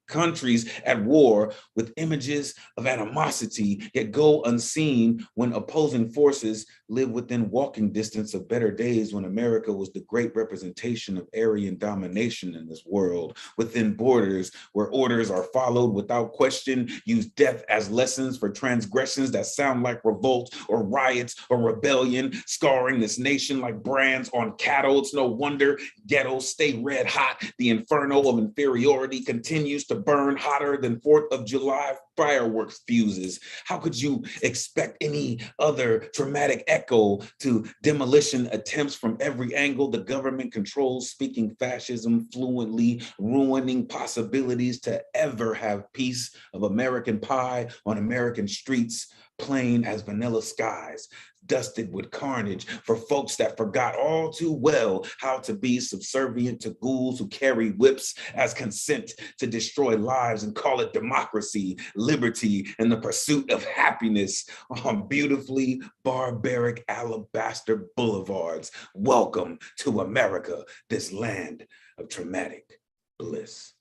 countries at war with images of animosity, yet go unseen when opposing forces live within walking distance of better days when America was the great representation of Aryan domination in this world, within borders where orders are followed without question, use death as lessons for transgressions that sound like revolt or riots or rebellion, scarring this nation like brands on cattle. It's no wonder ghettos stay red hot. The inferno of inferiority continues to burn hotter than 4th of July fireworks fuses. How could you expect any other traumatic echo to demolition attempts from every angle? The government controls speaking fascism fluently, ruining possibilities to ever have peace of American pie on American streets, plain as vanilla skies, dusted with carnage for folks that forgot all too well how to be subservient to ghouls who carry whips as consent to destroy lives and call it democracy, liberty, and the pursuit of happiness on beautifully barbaric alabaster boulevards. Welcome to America, this land of traumatic bliss.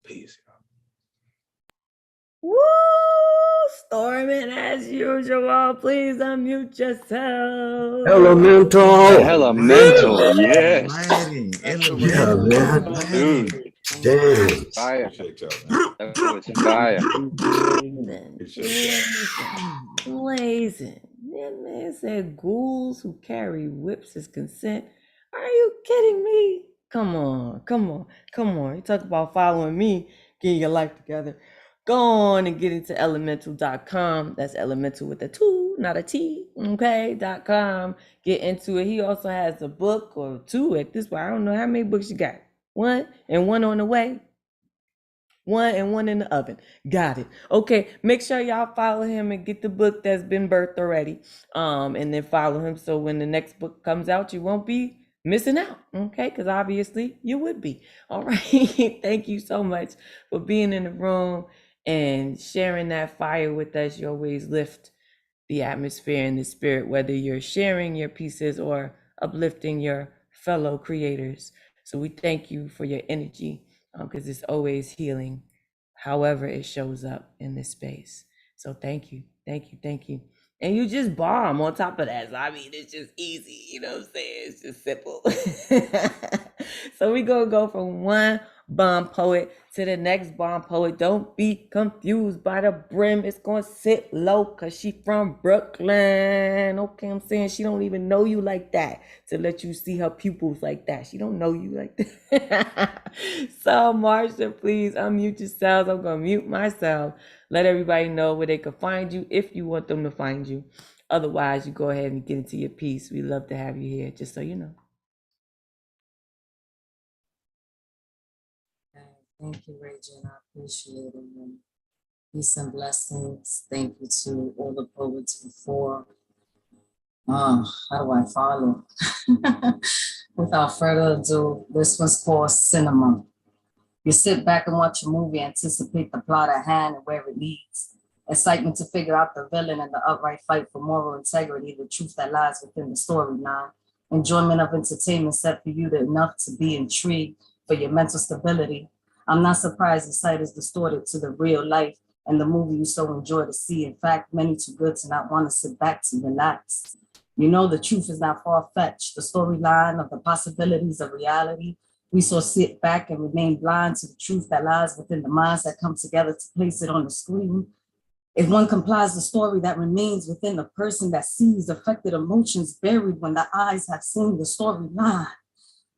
Peace. Woo! Storming as usual. Please unmute yourself. Elemental. Elemental, yes. Yeah, man. Dude. Damn. Fire. That was fire. Blazing. That man said ghouls who carry whips as consent. Are you kidding me? Come on. You talk about following me, getting your life together. Go on and get into elemental.com. That's elemental with a 2, not a T. Okay, .com. Get into it. He also has a book or 2 at this point. I don't know how many books you got. 1 and 1 on the way. 1 and 1 in the oven. Got it. Okay, make sure y'all follow him and get the book that's been birthed already. And then follow him so when the next book comes out, you won't be missing out. Okay, because obviously you would be. All right. Thank you so much for being in the room and sharing that fire with us. You always lift the atmosphere and the spirit, whether you're sharing your pieces or uplifting your fellow creators. So we thank you for your energy because it's always healing, however it shows up in this space. So thank you. And you just bomb on top of that. So I mean, it's just easy. You know what I'm saying? It's just simple. So we gonna go from 1 bomb poet to the next bomb poet. Don't be confused by the brim. It's gonna sit low cause she from Brooklyn. Okay, I'm saying she don't even know you like that to let you see her pupils like that. She don't know you like that. So Marsha, please unmute yourselves. I'm gonna mute myself. Let everybody know where they can find you if you want them to find you. Otherwise, you go ahead and get into your piece. We love to have you here, just so you know. Thank you, Rachel. I appreciate it. And peace and blessings. Thank you to all the poets before. How do I follow? Without further ado, this one's called Cinema. You sit back and watch a movie, anticipate the plot at hand and where it leads. Excitement to figure out the villain and the upright fight for moral integrity, the truth that lies within the storyline. Enjoyment of entertainment set for you to enough to be intrigued for your mental stability. I'm not surprised the sight is distorted to the real life and the movie you so enjoy to see. In fact, many too good to not want to sit back to relax. You know the truth is not far-fetched. The storyline of the possibilities of reality. We so sit back and remain blind to the truth that lies within the minds that come together to place it on the screen. If one complies the story that remains within the person that sees affected emotions buried when the eyes have seen the storyline,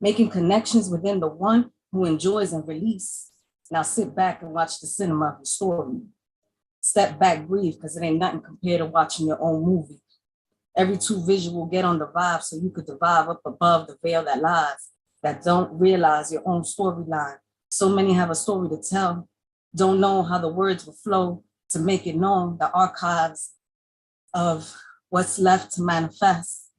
making connections within the one who enjoys and release. Now sit back and watch the cinema of the story. Step back, breathe, because it ain't nothing compared to watching your own movie. Every two visual get on the vibe so you could dive up above the veil that lies, that don't realize your own storyline. So many have a story to tell, don't know how the words will flow to make it known, the archives of what's left to manifest.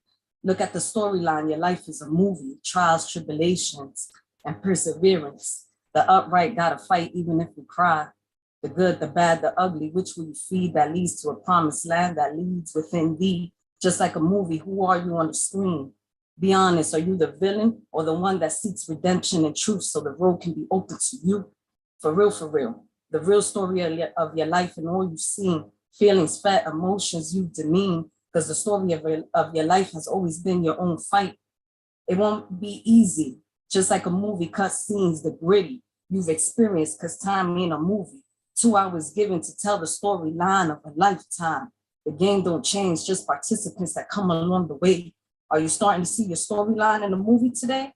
Look at the storyline, your life is a movie, trials, tribulations, and perseverance. The upright gotta fight even if we cry. The good, the bad, the ugly, which will you feed that leads to a promised land that leads within thee? Just like a movie, who are you on the screen? Be honest, are you the villain or the one that seeks redemption and truth so the road can be open to you? For real, the real story of your life and all you've seen, feelings, fat emotions you demean, because the story of your life has always been your own fight. It won't be easy, just like a movie, cut scenes, the gritty you've experienced, because time ain't a movie. 2 hours given to tell the storyline of a lifetime. The game don't change, just participants that come along the way. Are you starting to see your storyline in the movie today?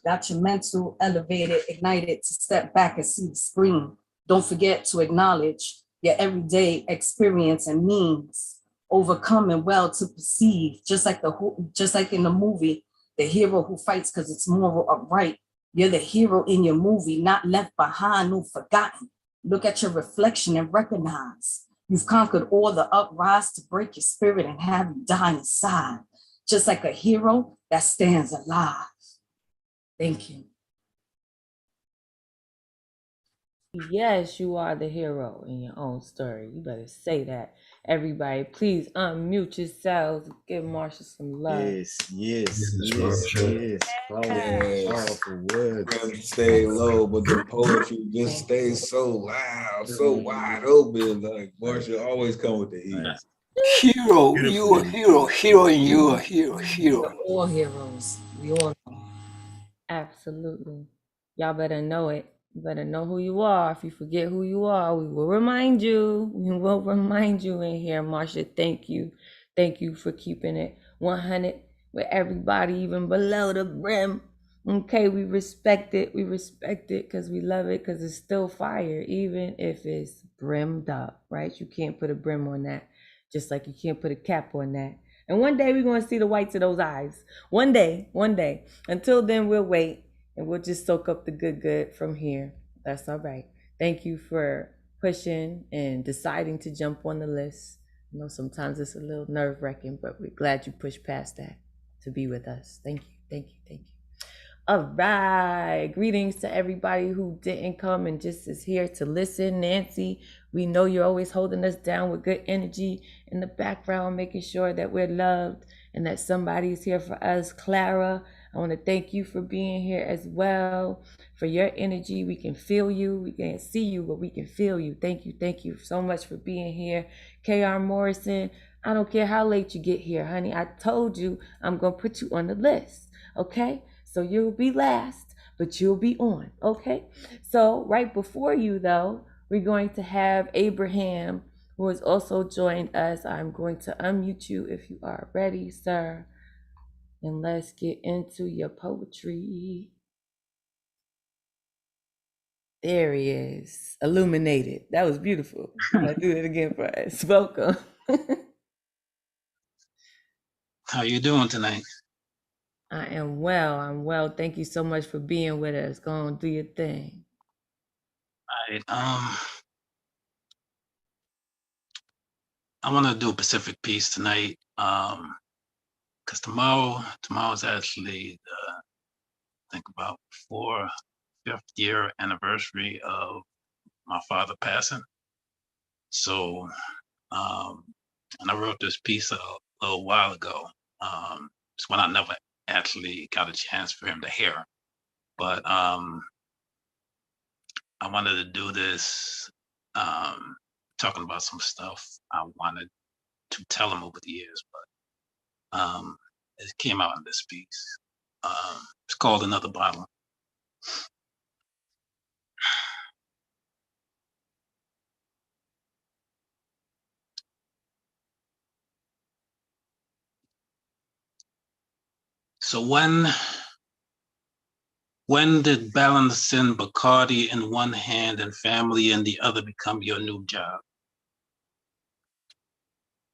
Got your mental elevated, ignited to step back and see the screen. Don't forget to acknowledge your everyday experience and means. Overcoming well to perceive, just like in the movie, the hero who fights because it's moral upright. You're the hero in your movie, not left behind, no forgotten. Look at your reflection and recognize. You've conquered all the uprise to break your spirit and have you die inside. Just like a hero that stands alive. Thank you. Yes, you are the hero in your own story. You better say that. Everybody, please unmute yourselves. Give Marsha some love. Yes. Powerful words. Stay low, but the poetry just stays so loud, so wide open. Like Marsha always come with the ease. Hero, you a hero. Hero and you a hero. We're all heroes. We all know. Absolutely. Y'all better know it. You better know who you are. If you forget who you are, we will remind you. We will remind you in here. Marsha, thank you. Thank you for keeping it 100 with everybody, even below the brim. Okay, we respect it. We respect it because we love it because it's still fire, even if it's brimmed up, right? You can't put a brim on that, just like you can't put a cap on that. And one day we're going to see the whites of those eyes. One day. Until then, we'll wait and we'll just soak up the good from here. That's all right. Thank you for pushing and deciding to jump on the list. I know sometimes it's a little nerve-wracking, but we're glad you pushed past that to be with us. Thank you. All right. Greetings to everybody who didn't come and just is here to listen. Nancy, we know you're always holding us down with good energy in the background, making sure that we're loved and that somebody's here for us. Clara, I want to thank you for being here as well, for your energy. We can feel you. We can't see you, but we can feel you. Thank you so much for being here. KR Morrison, I don't care how late you get here, honey. I told you I'm going to put you on the list, okay? So you'll be last, but you'll be on, okay? So right before you, though, we're going to have Abraham, who has also joined us. I'm going to unmute you if you are ready, sir. And let's get into your poetry. There he is, illuminated. That was beautiful. I'll do it again for us. Welcome. How you doing tonight? I am well. I'm well. Thank you so much for being with us. Go on, do your thing. All right. I want to do a Pacific piece tonight. Because tomorrow's actually I think about 5th year anniversary of my father passing. So, and I wrote this piece a little while ago. It's one I never actually got a chance for him to hear. But I wanted to do this, talking about some stuff I wanted to tell him over the years, but it came out in this piece. It's called Another Bottle. So when did balancing Bacardi in one hand and family in the other become your new job?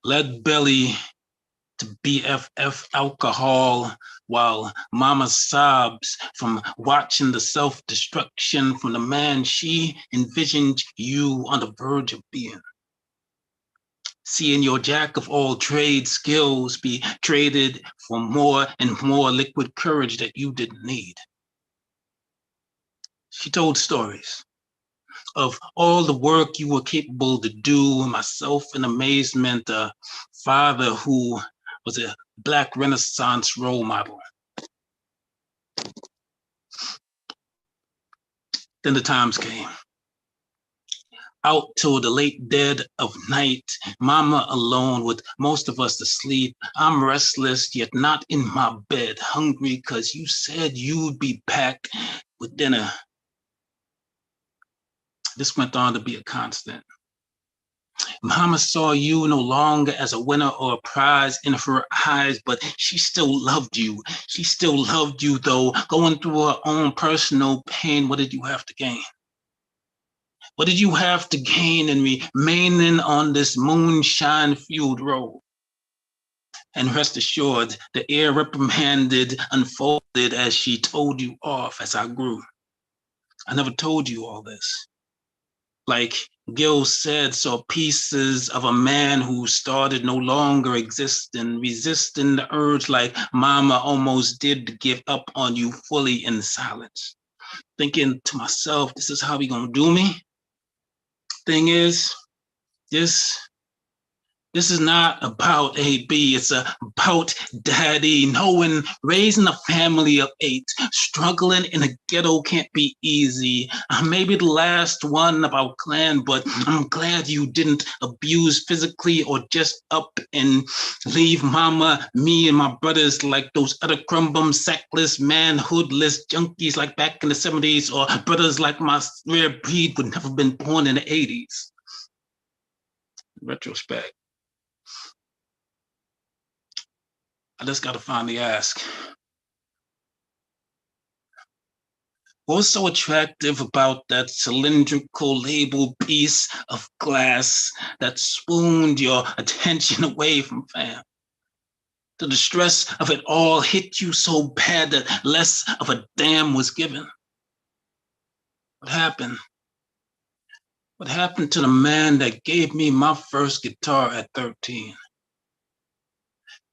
Lead belly to BFF alcohol while mama sobs from watching the self-destruction from the man she envisioned you on the verge of being. Seeing your jack of all trade skills be traded for more and more liquid courage that you didn't need. She told stories of all the work you were capable to do, and myself in amazement, a father who was a Black Renaissance role model. Then the times came. Out till the late dead of night, mama alone with most of us asleep. I'm restless, yet not in my bed, hungry because you said you'd be back with dinner. This went on to be a constant. Mama saw you no longer as a winner or a prize in her eyes, but she still loved you. She still loved you, though, going through her own personal pain. What did you have to gain? What did you have to gain in remaining on this moonshine-fueled road? And rest assured, the air reprimanded, unfolded as she told you off as I grew. I never told you all this. Like Gil said, saw pieces of a man who started no longer existing, resisting the urge like mama almost did to give up on you fully in silence. Thinking to myself, this is how he gonna do me? Thing is, this is not about AB, it's about daddy, knowing raising a family of 8, struggling in a ghetto can't be easy. Maybe the last one of our clan, but I'm glad you didn't abuse physically or just up and leave mama, me and my brothers like those other crumbum, sackless, manhoodless junkies like back in the 70s, or brothers like my rare breed would never been born in the 80s. In retrospect, I just gotta finally ask, what was so attractive about that cylindrical label piece of glass that swooned your attention away from fam? Did the stress of it all hit you so bad that less of a damn was given? What happened? What happened to the man that gave me my first guitar at 13?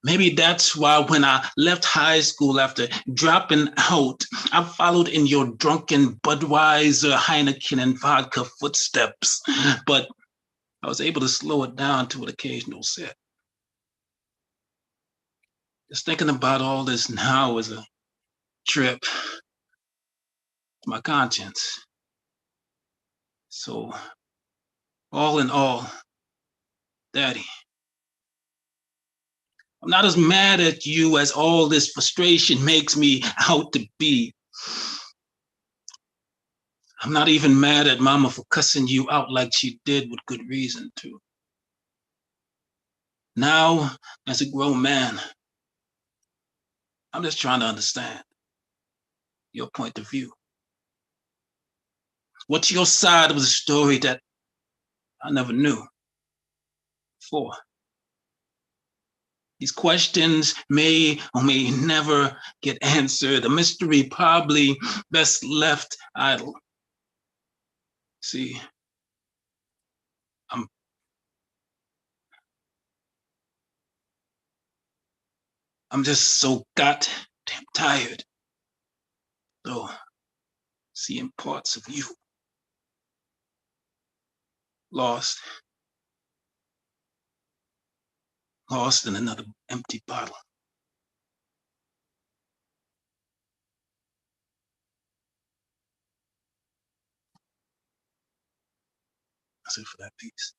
Maybe that's why when I left high school after dropping out, I followed in your drunken Budweiser, Heineken, and vodka footsteps. But I was able to slow it down to an occasional sip. Just thinking about all this now is a trip to my conscience. So, all in all, Daddy, I'm not as mad at you as all this frustration makes me out to be. I'm not even mad at mama for cussing you out like she did with good reason too. Now, as a grown man, I'm just trying to understand your point of view. What's your side of the story that I never knew before? These questions may or may never get answered. The mystery probably best left idle. See, I'm just so goddamn tired, though, seeing parts of you lost in another empty bottle. That's it for that piece.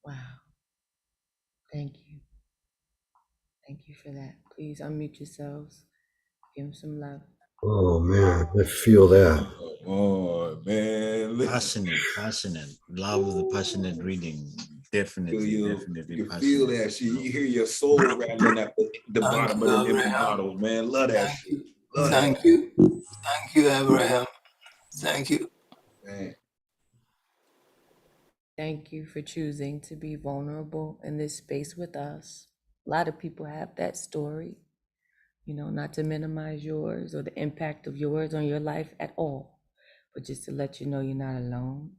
Wow. Thank you. Thank you for that. Please unmute yourselves. Give them some love. Oh man, I feel that. Oh man, Passionate. Love the passionate reading. Definitely you passionate. feel that shit. You hear your soul rattling at the bottom of the empty bottles, man. Love that shit. Thank you. Thank you, Abraham. Thank you. Man. Thank you for choosing to be vulnerable in this space with us. A lot of people have that story, not to minimize yours or the impact of yours on your life at all, but just to let you know you're not alone.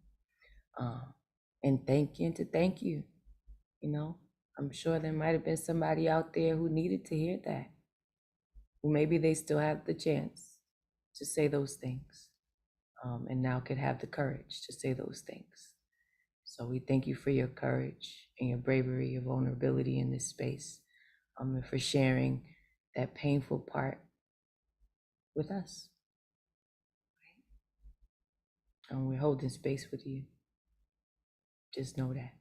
And thank you. I'm sure there might have been somebody out there who needed to hear that, who maybe they still have the chance to say those things, and now could have the courage to say those things. So we thank you for your courage and your bravery, your vulnerability in this space, and for sharing that painful part with us. And we're holding space with you. Just know that.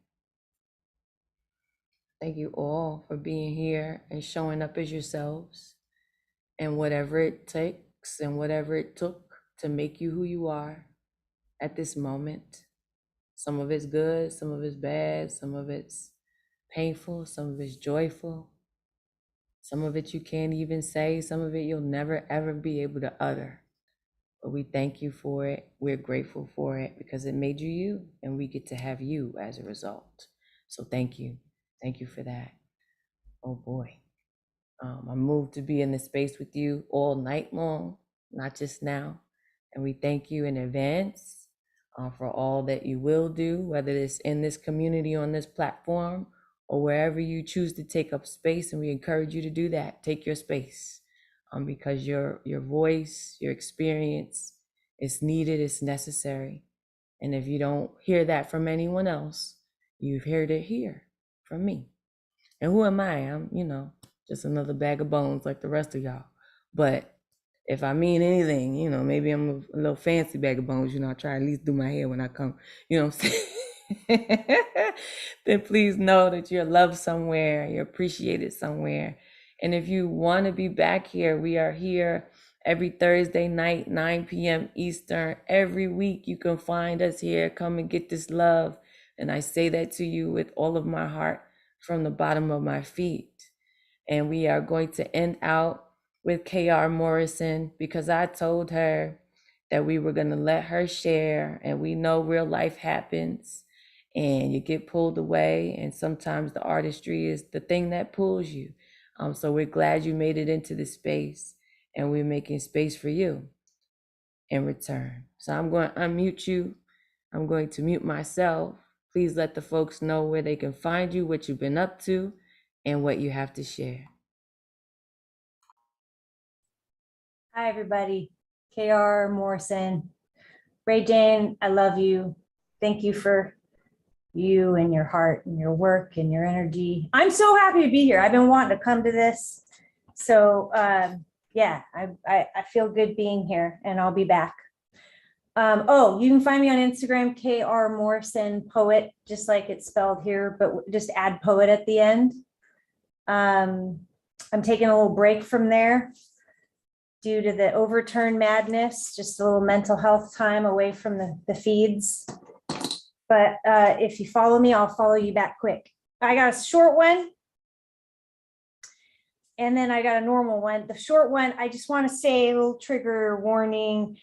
Thank you all for being here and showing up as yourselves, and whatever it takes and whatever it took to make you who you are at this moment. Some of it's good, some of it's bad, some of it's painful, some of it's joyful. Some of it you can't even say, some of it you'll never ever be able to utter. But we thank you for it. We're grateful for it because it made you you, and we get to have you as a result. So thank you. Thank you for that. Oh boy. I'm moved to be in this space with you all night long, not just now. And we thank you in advance for all that you will do, whether it's in this community, on this platform, or wherever you choose to take up space. And we encourage you to do that. Take your space, because your voice, your experience is needed, it's necessary. And if you don't hear that from anyone else, you've heard it here from me. And who am I? I'm, just another bag of bones like the rest of y'all. But if I mean anything, maybe I'm a little fancy bag of bones, I try at least do my hair when I come, what I'm saying? Then please know that you're loved somewhere, you're appreciated somewhere. And if you want to be back here, we are here every Thursday night, 9 p.m. Eastern. Every week you can find us here. Come and get this love. And I say that to you with all of my heart from the bottom of my feet. And we are going to end out with K.R. Morrison, because I told her that we were going to let her share. And we know real life happens and you get pulled away. And sometimes the artistry is the thing that pulls you. So we're glad you made it into the space, and we're making space for you in return. So I'm going to unmute you. I'm going to mute myself. Please let the folks know where they can find you, what you've been up to, and what you have to share. Hi, everybody. K.R. Morrison. Ray Jane, I love you. Thank you for you and your heart and your work and your energy. I'm so happy to be here. I've been wanting to come to this. So yeah, I feel good being here, and I'll be back. You can find me on Instagram, K.R. Morrison Poet, just like it's spelled here, but just add poet at the end. I'm taking a little break from there. due to the overturn madness, just a little mental health time away from the feeds. But if you follow me, I'll follow you back quick. I got a short one. And then I got a normal one. The short one, I just want to say a little trigger warning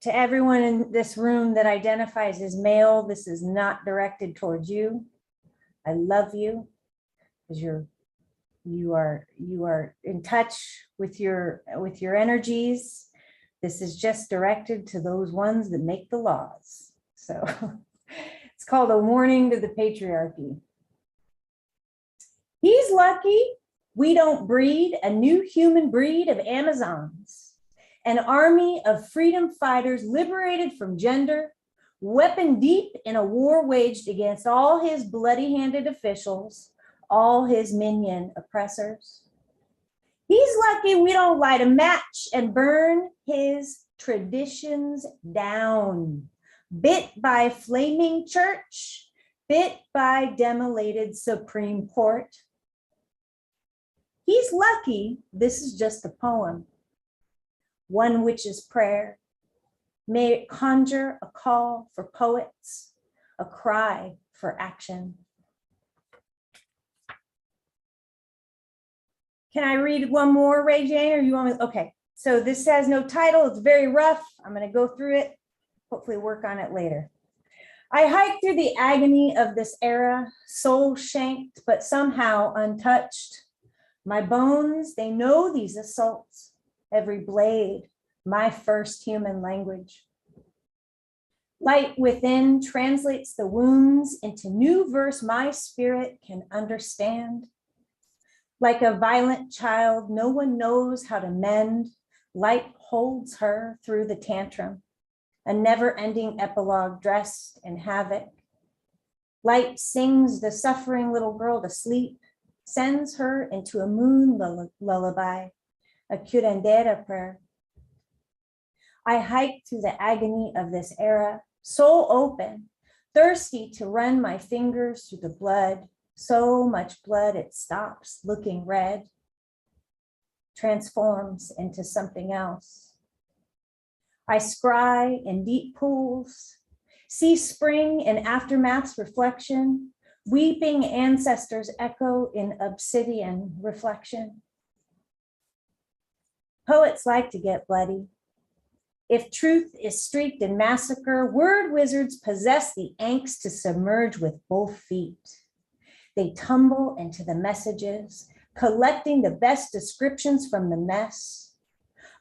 to everyone in this room that identifies as male. This is not directed towards you. I love you because you are in touch with your energies. This is just directed to those ones that make the laws. So it's called a warning to the patriarchy. He's lucky we don't breed a new human breed of Amazons, an army of freedom fighters liberated from gender, weapon deep in a war waged against all his bloody-handed officials, all his minion oppressors. He's lucky we don't light a match and burn his traditions down, bit by flaming church, bit by demolated Supreme Court. He's lucky this is just a poem, one witch's prayer. May it conjure a call for poets, a cry for action. Can I read one more, Ray Jane, or you want me? Okay, so this has no title. It's very rough. I'm going to go through it, hopefully work on it later. I hiked through the agony of this era, soul shanked, but somehow untouched. My bones, they know these assaults, every blade, my first human language. Light within translates the wounds into new verse my spirit can understand. Like a violent child, no one knows how to mend. Light holds her through the tantrum, a never-ending epilogue dressed in havoc. Light sings the suffering little girl to sleep, sends her into a moon lullaby, a curandera prayer. I hike through the agony of this era, soul open, thirsty to run my fingers through the blood, so much blood it stops looking red, transforms into something else. I scry in deep pools, see spring in aftermath's reflection, weeping ancestors echo in obsidian reflection. Poets like to get bloody. If truth is streaked in massacre, word wizards possess the angst to submerge with both feet. They tumble into the messages, collecting the best descriptions from the mess.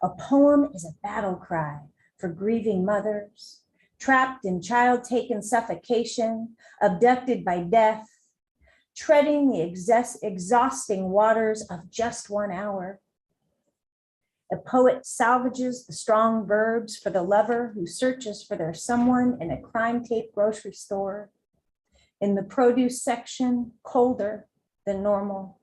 A poem is a battle cry for grieving mothers, trapped in child-taken suffocation, abducted by death, treading the exhausting waters of just 1 hour. A poet salvages the strong verbs for the lover who searches for their someone in a crime-tape grocery store. In the produce section, colder than normal.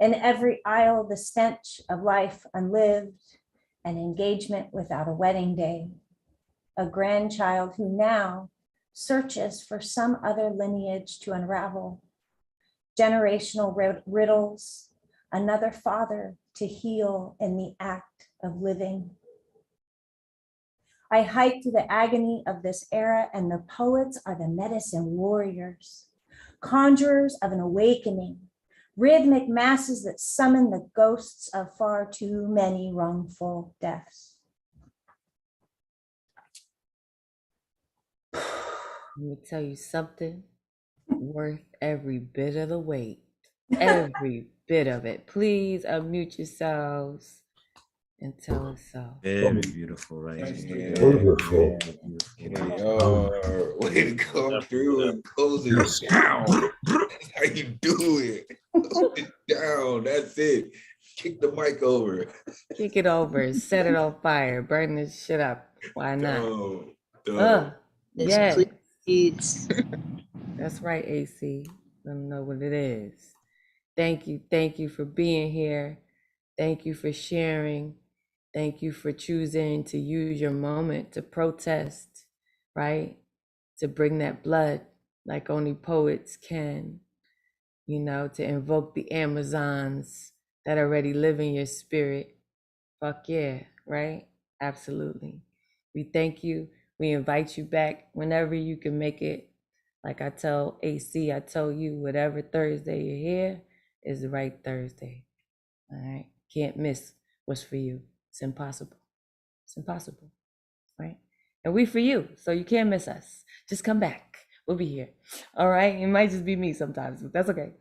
In every aisle, the stench of life unlived, an engagement without a wedding day. A grandchild who now searches for some other lineage to unravel. Generational riddles, another father to heal in the act of living. I hike through the agony of this era, and the poets are the medicine warriors, conjurers of an awakening, rhythmic masses that summon the ghosts of far too many wrongful deaths. Let me tell you something worth every bit of the wait. Every bit of it. Please unmute yourselves and tell us so. Very beautiful, right? Wonderful. Way to come through and close it down. That's how you do it. Close it down. That's it. Kick the mic over. Kick it over, set it on fire, burn this shit up. Why not? Yes, Yeah. please. That's right, AC. Let them know what it is. Thank you for being here. Thank you for sharing. Thank you for choosing to use your moment to protest, right? To bring that blood like only poets can, you know, to invoke the Amazons that already live in your spirit, Fuck yeah, right? Absolutely. We thank you. We invite you back whenever you can make it. Like I tell AC, I tell you, whatever Thursday you're here is the right Thursday. All right? Can't miss what's for you. It's impossible. It's impossible, right? And we for you, so you can't miss us. Just come back. We'll be here. All right? It might just be me sometimes, but that's okay.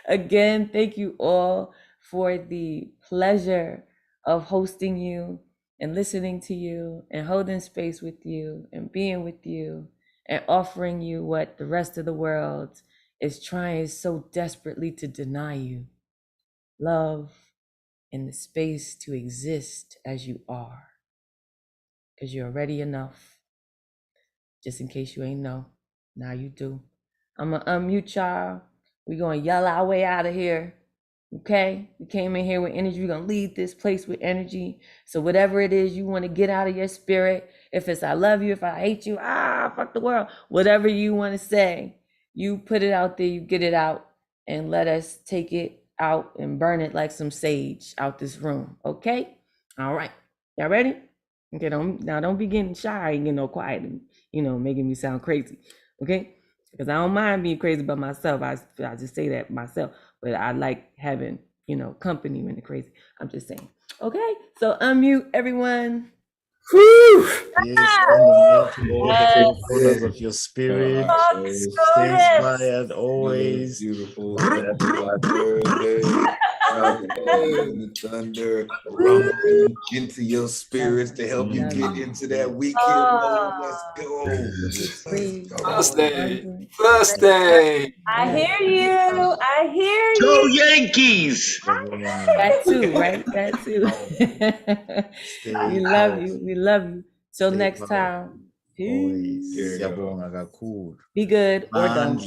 Again, thank you all for the pleasure of hosting you and listening to you and holding space with you and being with you and offering you what the rest of the world is trying so desperately to deny you. Love and the space to exist as you are, because you're already enough. Just in case you ain't know, now you do. I'm gonna unmute y'all. We're gonna yell our way out of here. Okay? We came in here with energy. We're gonna leave this place with energy. So whatever it is you want to get out of your spirit, if it's I love you, if I hate you, fuck the world, whatever you want to say, you put it out there, you get it out, and let us take it out and burn it like some sage out this room. Okay? All right. Y'all ready? Okay, don't be getting shy and getting all quiet and making me sound crazy. Okay? Because I don't mind being crazy by myself. I just say that myself. But I like having, company when it's crazy. I'm just saying. Okay, so unmute everyone. Whew. Yes, all the four corners of your spirit. Stay inspired always. Beautiful. Thunder rumbling into your spirits to help you get into that weekend mode. Let's go. Thursday. I hear you. I hear Go you. Yankees! That too, right? That too. We love you. We love you. Till next time. Peace. Be good or don't.